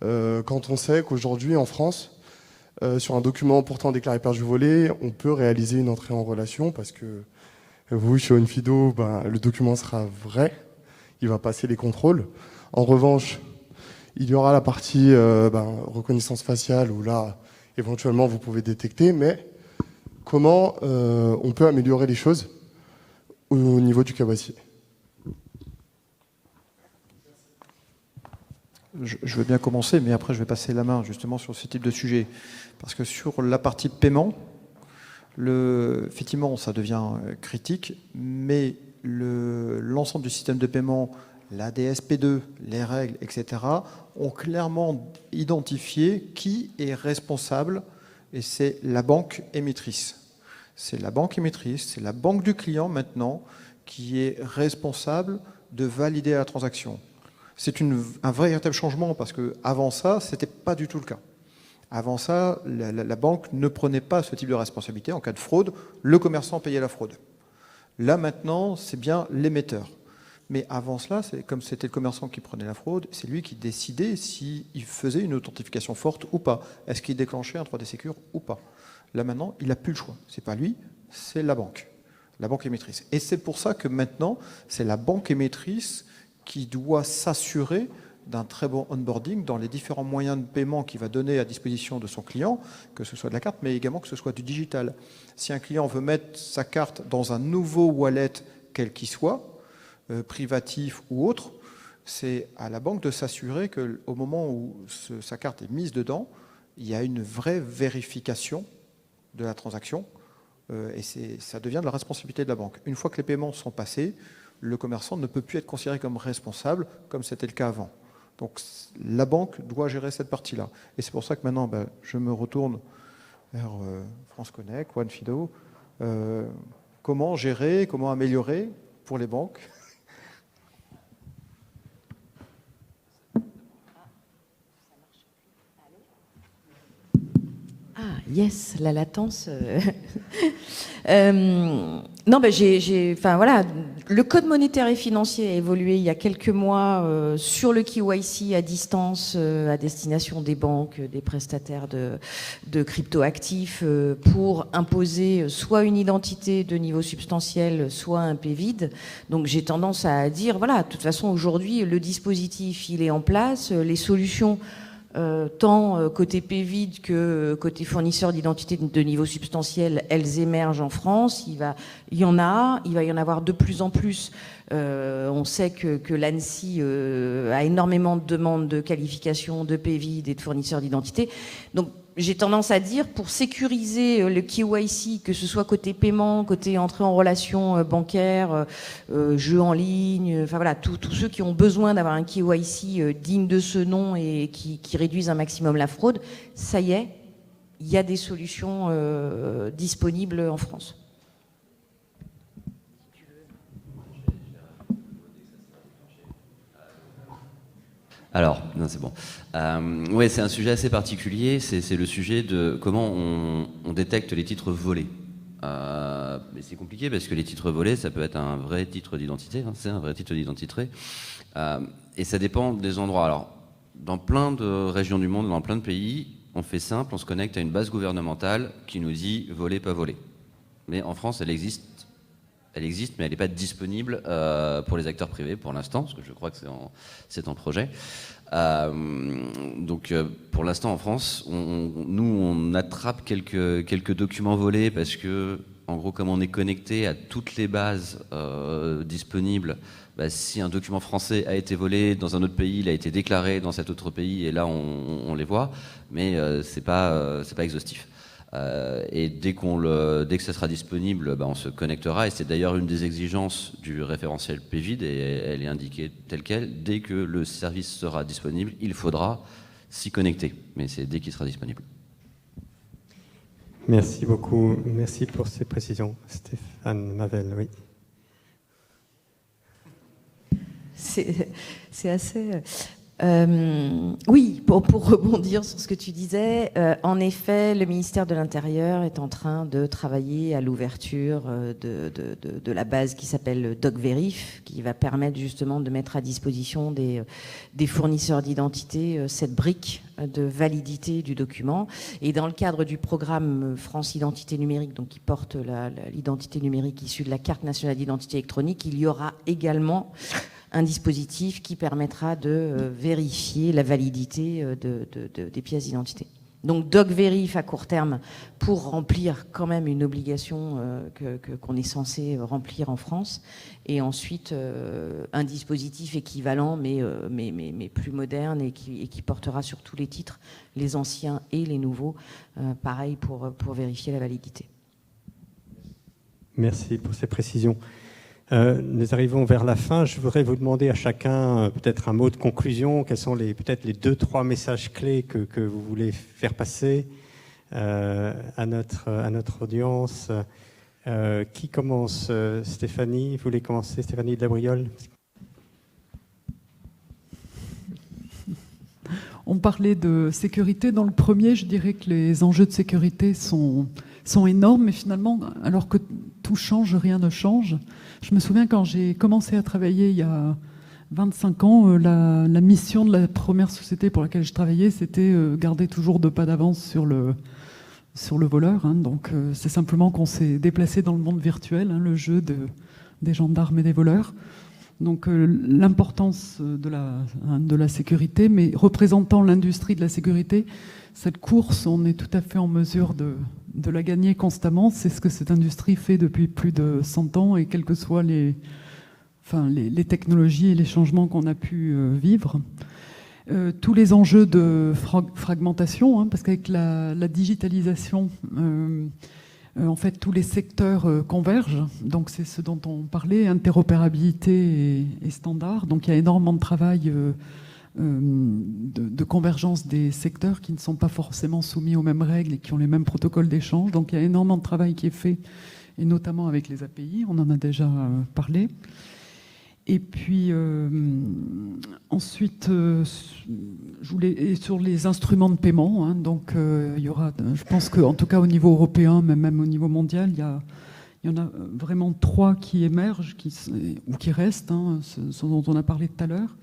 Quand on sait qu'aujourd'hui, en France, sur un document pourtant déclaré perdu volé, on peut réaliser une entrée en relation, parce que vous, chez Onfido, le document sera vrai, il va passer les contrôles. En revanche, Il y aura la partie reconnaissance faciale où là, éventuellement, vous pouvez détecter, mais comment on peut améliorer les choses au niveau du KYC? Je veux bien commencer, mais après je vais passer la main justement sur ce type de sujet. Parce que sur la partie paiement, effectivement ça devient critique, mais l'ensemble du système de paiement, la DSP2, les règles, etc., ont clairement identifié qui est responsable, et c'est la banque émettrice. C'est la banque émettrice, c'est la banque du client maintenant qui est responsable de valider la transaction. C'est un véritable changement parce qu'avant ça, ce n'était pas du tout le cas. Avant ça, la banque ne prenait pas ce type de responsabilité. En cas de fraude, le commerçant payait la fraude. Là, maintenant, c'est bien l'émetteur. Mais avant cela, comme c'était le commerçant qui prenait la fraude, c'est lui qui décidait s'il faisait une authentification forte ou pas. Est-ce qu'il déclenchait un 3D Secure ou pas. Là, maintenant, il n'a plus le choix. Ce n'est pas lui, c'est la banque émettrice. Et c'est pour ça que maintenant, c'est la banque émettrice qui doit s'assurer d'un très bon onboarding dans les différents moyens de paiement qu'il va donner à disposition de son client, que ce soit de la carte, mais également que ce soit du digital. Si un client veut mettre sa carte dans un nouveau wallet, quel qu'il soit, privatif ou autre, c'est à la banque de s'assurer qu'au moment où sa carte est mise dedans, il y a une vraie vérification de la transaction, et ça devient de la responsabilité de la banque. Une fois que les paiements sont passés, le commerçant ne peut plus être considéré comme responsable, comme c'était le cas avant. Donc la banque doit gérer cette partie-là. Et c'est pour ça que maintenant, je me retourne vers France Connect, OneFido. Comment gérer, comment améliorer pour les banques? Ah, yes, la latence. Non, voilà, le code monétaire et financier a évolué il y a quelques mois sur le KYC à distance à destination des banques, des prestataires de crypto-actifs pour imposer soit une identité de niveau substantiel, soit un PVID. Donc j'ai tendance à dire, voilà, de toute façon aujourd'hui le dispositif il est en place, les solutions tant côté PVID que côté fournisseur d'identité de niveau substantiel, elles émergent en France. Il va y en avoir de plus en plus. On sait que l'ANSSI a énormément de demandes de qualification de PVID et de fournisseurs d'identité. Donc j'ai tendance à dire, pour sécuriser le KYC, que ce soit côté paiement, côté entrée en relation bancaire, jeux en ligne, enfin voilà, tous ceux qui ont besoin d'avoir un KYC digne de ce nom et qui réduisent un maximum la fraude, ça y est, il y a des solutions disponibles en France. Alors, non, c'est bon. Ouais, c'est un sujet assez particulier. C'est le sujet de comment on détecte les titres volés. Mais c'est compliqué parce que les titres volés, ça peut être un vrai titre d'identité. Hein, c'est un vrai titre d'identité. Et ça dépend des endroits. Alors, dans plein de régions du monde, dans plein de pays, on fait simple, on se connecte à une base gouvernementale qui nous dit voler, pas voler. Mais en France, elle existe, mais elle n'est pas disponible pour les acteurs privés pour l'instant, parce que je crois que c'est en projet. Donc pour l'instant en France, on attrape quelques documents volés parce que, en gros, comme on est connecté à toutes les bases disponibles, si un document français a été volé dans un autre pays, il a été déclaré dans cet autre pays, et là on les voit, mais c'est pas exhaustif. Et dès que ça sera disponible, on se connectera. Et c'est d'ailleurs une des exigences du référentiel PVID, et elle est indiquée telle quelle. Dès que le service sera disponible, il faudra s'y connecter. Mais c'est dès qu'il sera disponible. Merci beaucoup. Merci pour ces précisions. Stéphane Mavel, oui. C'est assez... oui, pour rebondir sur ce que tu disais, en effet, le ministère de l'Intérieur est en train de travailler à l'ouverture de la base qui s'appelle DocVerif, qui va permettre justement de mettre à disposition des fournisseurs d'identité cette brique de validité du document. Et dans le cadre du programme France Identité Numérique, donc qui porte l'identité numérique issue de la carte nationale d'identité électronique, il y aura également un dispositif qui permettra de vérifier la validité des pièces d'identité. Donc DocVerif à court terme pour remplir quand même une obligation qu'on est censé remplir en France, et ensuite un dispositif équivalent mais plus moderne et qui portera sur tous les titres, les anciens et les nouveaux, pareil pour vérifier la validité. Merci pour ces précisions. Nous arrivons vers la fin. Je voudrais vous demander à chacun peut-être un mot de conclusion. Quels sont peut-être les 2-3 messages clés que vous voulez faire passer à notre audience. Qui commence? Stéphanie, vous voulez commencer? Stéphanie de la Briole. On parlait de sécurité. Dans le premier, je dirais que les enjeux de sécurité sont énormes, mais finalement, alors que tout change, rien ne change. Je me souviens quand j'ai commencé à travailler il y a 25 ans, la mission de la première société pour laquelle je travaillais, c'était garder toujours 2 pas d'avance sur le voleur. Donc c'est simplement qu'on s'est déplacé dans le monde virtuel, le jeu des gendarmes et des voleurs. Donc l'importance de la sécurité, mais représentant l'industrie de la sécurité, cette course, on est tout à fait en mesure de la gagner constamment. C'est ce que cette industrie fait depuis plus de 100 ans, et quelles que soient les technologies et les changements qu'on a pu vivre. Tous les enjeux de fragmentation, parce qu'avec la digitalisation, en fait, tous les secteurs convergent. Donc c'est ce dont on parlait, interopérabilité et standards. Donc il y a énormément de travail de convergence des secteurs qui ne sont pas forcément soumis aux mêmes règles et qui ont les mêmes protocoles d'échange. Donc il y a énormément de travail qui est fait, et notamment avec les API, on en a déjà parlé. Et puis ensuite, je voulais, et sur les instruments de paiement, donc il y aura, je pense qu'en tout cas au niveau européen, mais même au niveau mondial, il y en a vraiment 3 qui émergent ou qui restent, ce dont on a parlé tout à l'heure.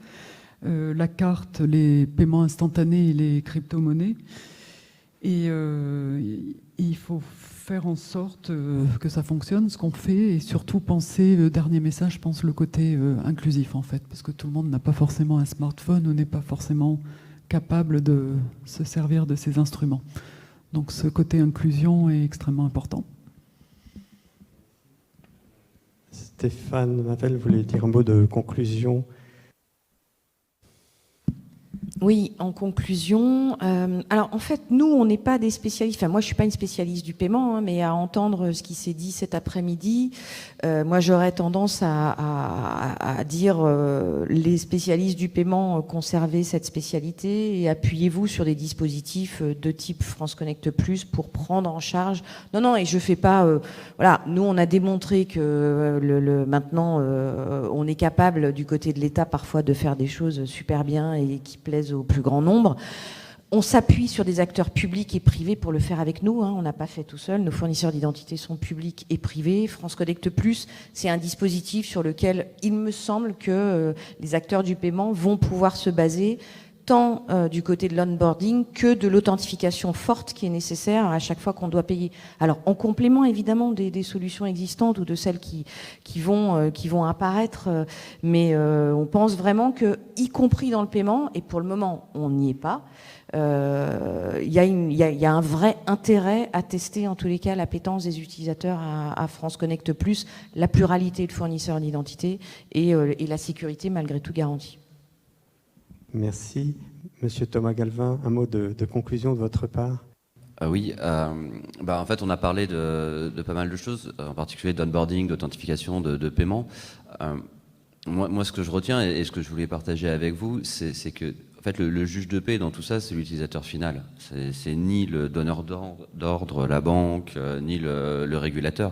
La carte, les paiements instantanés et les crypto-monnaies. Et il faut faire en sorte que ça fonctionne, ce qu'on fait, et surtout penser, dernier message, je pense, le côté inclusif, en fait, parce que tout le monde n'a pas forcément un smartphone ou n'est pas forcément capable de se servir de ces instruments. Donc ce côté inclusion est extrêmement important. Stéphane Mavel voulait dire un mot de conclusion. Oui, en conclusion, alors en fait, nous, on n'est pas des spécialistes, enfin moi je ne suis pas une spécialiste du paiement, mais à entendre ce qui s'est dit cet après-midi, moi j'aurais tendance à dire les spécialistes du paiement, conservez cette spécialité et appuyez-vous sur des dispositifs de type France Connect Plus pour prendre en charge. Non, et je fais pas... voilà, nous on a démontré que maintenant on est capable du côté de l'État parfois de faire des choses super bien et qui plaisent au plus grand nombre. On s'appuie sur des acteurs publics et privés pour le faire avec nous. On n'a pas fait tout seul. Nos fournisseurs d'identité sont publics et privés. France Connect Plus, c'est un dispositif sur lequel il me semble que les acteurs du paiement vont pouvoir se baser tant du côté de l'onboarding que de l'authentification forte qui est nécessaire à chaque fois qu'on doit payer. Alors, en complément, évidemment, des solutions existantes ou de celles qui vont apparaître, mais on pense vraiment que, y compris dans le paiement, et pour le moment, on n'y est pas, il y a un vrai intérêt à tester, en tous les cas, l'appétence des utilisateurs à France Connect Plus, la pluralité de fournisseurs d'identité et la sécurité malgré tout garantie. Merci. Monsieur Thomas Galvin, un mot de conclusion de votre part? Oui, en fait, on a parlé de pas mal de choses, en particulier d'onboarding, d'authentification, de paiement. Moi, ce que je retiens et ce que je voulais partager avec vous, c'est que en fait, le juge de paix dans tout ça, c'est l'utilisateur final. C'est ni le donneur d'ordre, la banque, ni le régulateur.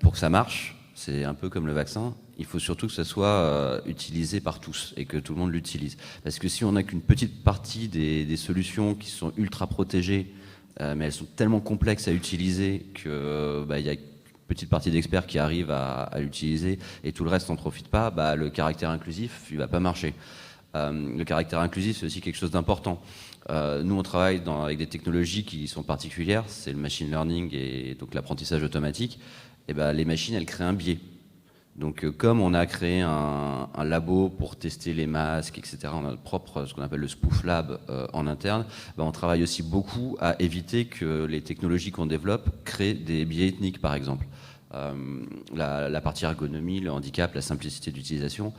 Pour que ça marche, c'est un peu comme le vaccin. Il faut surtout que ça soit utilisé par tous et que tout le monde l'utilise. Parce que si on n'a qu'une petite partie des solutions qui sont ultra protégées, mais elles sont tellement complexes à utiliser qu'il y a une petite partie d'experts qui arrivent à l'utiliser et tout le reste n'en profite pas, le caractère inclusif, il ne va pas marcher. Le caractère inclusif, c'est aussi quelque chose d'important. Nous, on travaille avec des technologies qui sont particulières, c'est le machine learning et donc l'apprentissage automatique. Et les machines, elles créent un biais. Donc, comme on a créé un labo pour tester les masques, etc., on a notre propre, ce qu'on appelle le Spoof Lab en interne, on travaille aussi beaucoup à éviter que les technologies qu'on développe créent des biais ethniques, par exemple. La partie ergonomie, le handicap, la simplicité d'utilisation,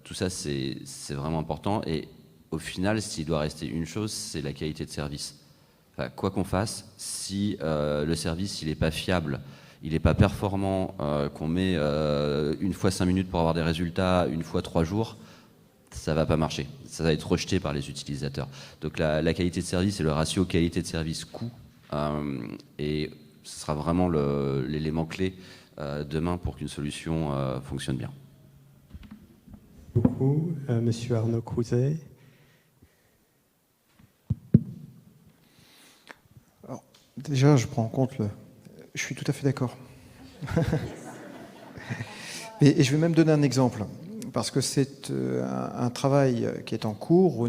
tout ça, c'est vraiment important. Et au final, s'il doit rester une chose, c'est la qualité de service. Enfin, quoi qu'on fasse, si le service, il n'est pas fiable, il n'est pas performant, qu'on met une fois 5 minutes pour avoir des résultats, une fois 3 jours, ça ne va pas marcher. Ça va être rejeté par les utilisateurs. Donc la qualité de service et le ratio qualité de service-coût, et ce sera vraiment l'élément clé demain pour qu'une solution fonctionne bien. Merci beaucoup. Monsieur Arnaud Crouzet. Alors, déjà, je prends en compte Je suis tout à fait d'accord. Et je vais même donner un exemple, parce que c'est un travail qui est en cours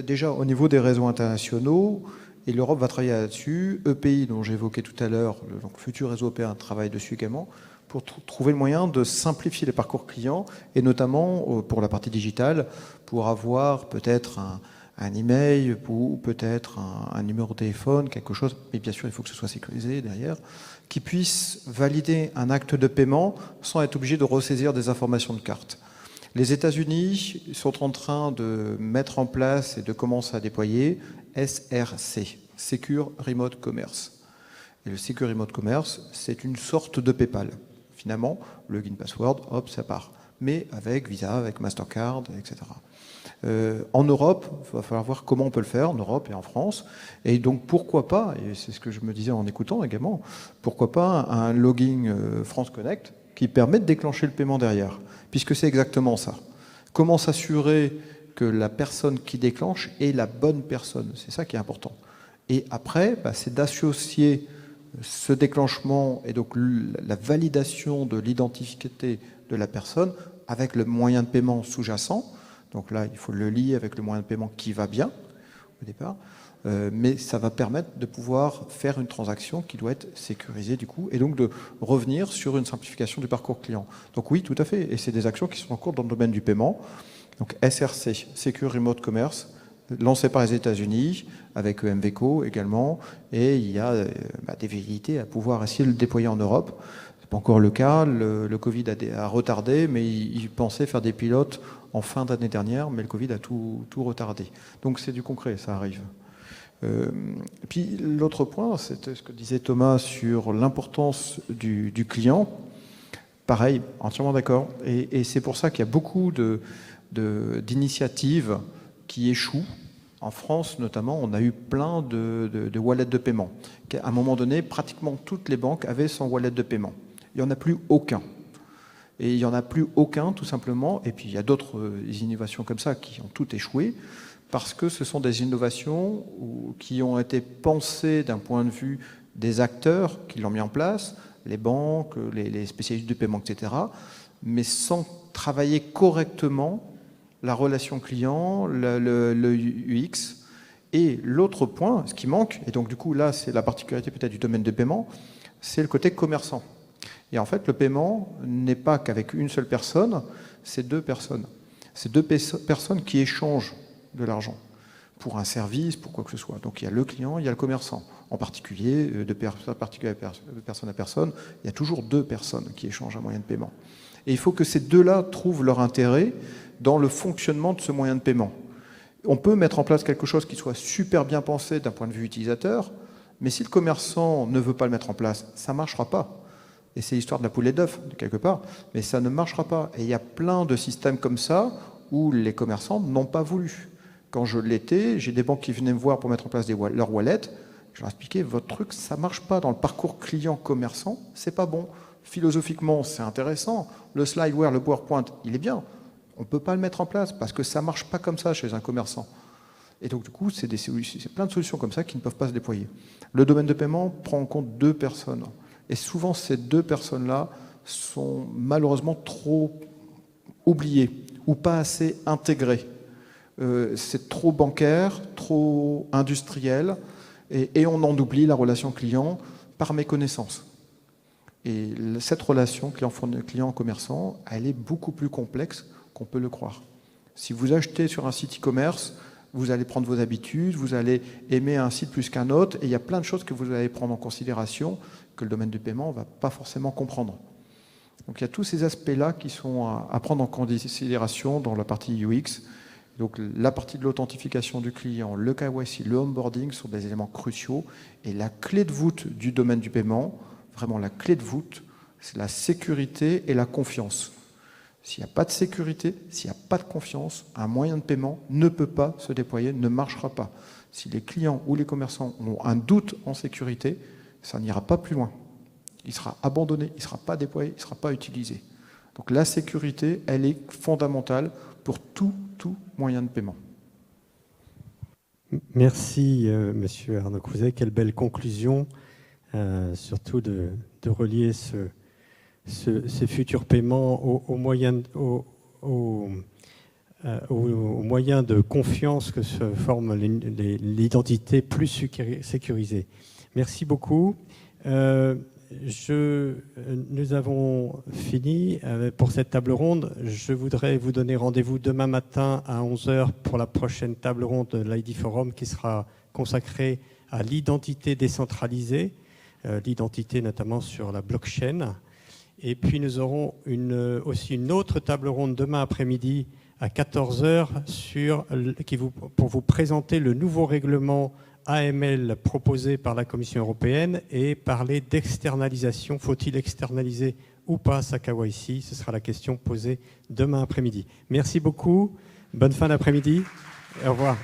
déjà au niveau des réseaux internationaux, et l'Europe va travailler là-dessus. EPI, dont j'évoquais tout à l'heure, le futur réseau européen, travaille dessus également, pour trouver le moyen de simplifier les parcours clients, et notamment pour la partie digitale, pour avoir peut-être un email ou peut-être un numéro de téléphone, quelque chose, mais bien sûr il faut que ce soit sécurisé derrière, qui puisse valider un acte de paiement sans être obligé de ressaisir des informations de carte. Les États-Unis sont en train de mettre en place et de commencer à déployer SRC, Secure Remote Commerce. Et le Secure Remote Commerce, c'est une sorte de PayPal. Finalement, login password, hop, ça part. Mais avec Visa, avec Mastercard, etc. En Europe, il va falloir voir comment on peut le faire, en Europe et en France. Et donc, pourquoi pas, et c'est ce que je me disais en écoutant également, pourquoi pas un login France Connect qui permet de déclencher le paiement derrière, puisque c'est exactement ça. Comment s'assurer que la personne qui déclenche est la bonne personne? C'est ça qui est important. Et après, c'est d'associer ce déclenchement et donc la validation de l'identité de la personne avec le moyen de paiement sous-jacent. Donc là, il faut le lier avec le moyen de paiement qui va bien au départ, mais ça va permettre de pouvoir faire une transaction qui doit être sécurisée du coup, et donc de revenir sur une simplification du parcours client. Donc oui, tout à fait, et c'est des actions qui sont en cours dans le domaine du paiement. Donc SRC, Secure Remote Commerce, lancé par les États-Unis, avec MVCO également, et il y a des velléités à pouvoir essayer de le déployer en Europe. C'est pas encore le cas, le Covid a retardé, mais il pensait faire des pilotes en fin d'année dernière, mais le Covid a tout retardé. Donc c'est du concret, ça arrive. Puis l'autre point, c'était ce que disait Thomas sur l'importance du client. Pareil, entièrement d'accord. Et c'est pour ça qu'il y a beaucoup d'initiatives qui échouent. En France, notamment, on a eu plein de wallets de paiement. À un moment donné, pratiquement toutes les banques avaient son wallet de paiement. Il n'y en a plus aucun. Et il n'y en a plus aucun, tout simplement. Et puis, il y a d'autres innovations comme ça qui ont toutes échoué, parce que ce sont des innovations qui ont été pensées d'un point de vue des acteurs qui l'ont mis en place, les banques, les spécialistes du paiement, etc., mais sans travailler correctement la relation client, le UX. Et l'autre point, ce qui manque, et donc du coup là c'est la particularité peut-être du domaine de paiement, c'est le côté commerçant. Et en fait le paiement n'est pas qu'avec une seule personne, c'est deux personnes. C'est deux personnes qui échangent de l'argent pour un service, pour quoi que ce soit. Donc il y a le client, il y a le commerçant. En particulier, de personne à personne, il y a toujours deux personnes qui échangent un moyen de paiement. Et il faut que ces deux-là trouvent leur intérêt dans le fonctionnement de ce moyen de paiement. On peut mettre en place quelque chose qui soit super bien pensé d'un point de vue utilisateur, mais si le commerçant ne veut pas le mettre en place, ça ne marchera pas. Et c'est l'histoire de la poule et d'œuf, quelque part, mais ça ne marchera pas. Et il y a plein de systèmes comme ça où les commerçants n'ont pas voulu. Quand je l'étais, j'ai des banques qui venaient me voir pour mettre en place leur wallet. Je leur expliquais, votre truc, ça ne marche pas dans le parcours client-commerçant, c'est pas bon. Philosophiquement, c'est intéressant. Le slideware, le PowerPoint, il est bien. On ne peut pas le mettre en place parce que ça ne marche pas comme ça chez un commerçant. Et donc, du coup, c'est plein de solutions comme ça qui ne peuvent pas se déployer. Le domaine de paiement prend en compte deux personnes. Et souvent, ces deux personnes-là sont malheureusement trop oubliées ou pas assez intégrées. C'est trop bancaire, trop industriel, et on en oublie la relation client par méconnaissance. Et cette relation client-commerçant, elle est beaucoup plus complexe qu'on peut le croire. Si vous achetez sur un site e-commerce, vous allez prendre vos habitudes, vous allez aimer un site plus qu'un autre, et il y a plein de choses que vous allez prendre en considération que le domaine du paiement ne va pas forcément comprendre. Donc il y a tous ces aspects-là qui sont à prendre en considération dans la partie UX. Donc la partie de l'authentification du client, le KYC, le onboarding sont des éléments cruciaux. Et la clé de voûte du domaine du paiement, vraiment la clé de voûte, c'est la sécurité et la confiance. S'il n'y a pas de sécurité, s'il n'y a pas de confiance, un moyen de paiement ne peut pas se déployer, ne marchera pas. Si les clients ou les commerçants ont un doute en sécurité, ça n'ira pas plus loin. Il sera abandonné, il ne sera pas déployé, il ne sera pas utilisé. Donc la sécurité, elle est fondamentale pour tout moyen de paiement. Merci, Monsieur Arnaud Crouzet. Quelle belle conclusion, surtout de relier ces futurs paiements aux moyens de confiance que se forme l'identité plus sécurisée. Merci beaucoup. Nous avons fini pour cette table ronde. Je voudrais vous donner rendez-vous demain matin à 11h pour la prochaine table ronde de l'ID Forum qui sera consacrée à l'identité décentralisée, l'identité notamment sur la blockchain. Et puis nous aurons aussi une autre table ronde demain après-midi à 14h pour vous présenter le nouveau règlement AML proposé par la Commission européenne et parler d'externalisation. Faut-il externaliser ou pas sa KYC? Ce sera la question posée demain après-midi. Merci beaucoup. Bonne fin d'après-midi. Au revoir.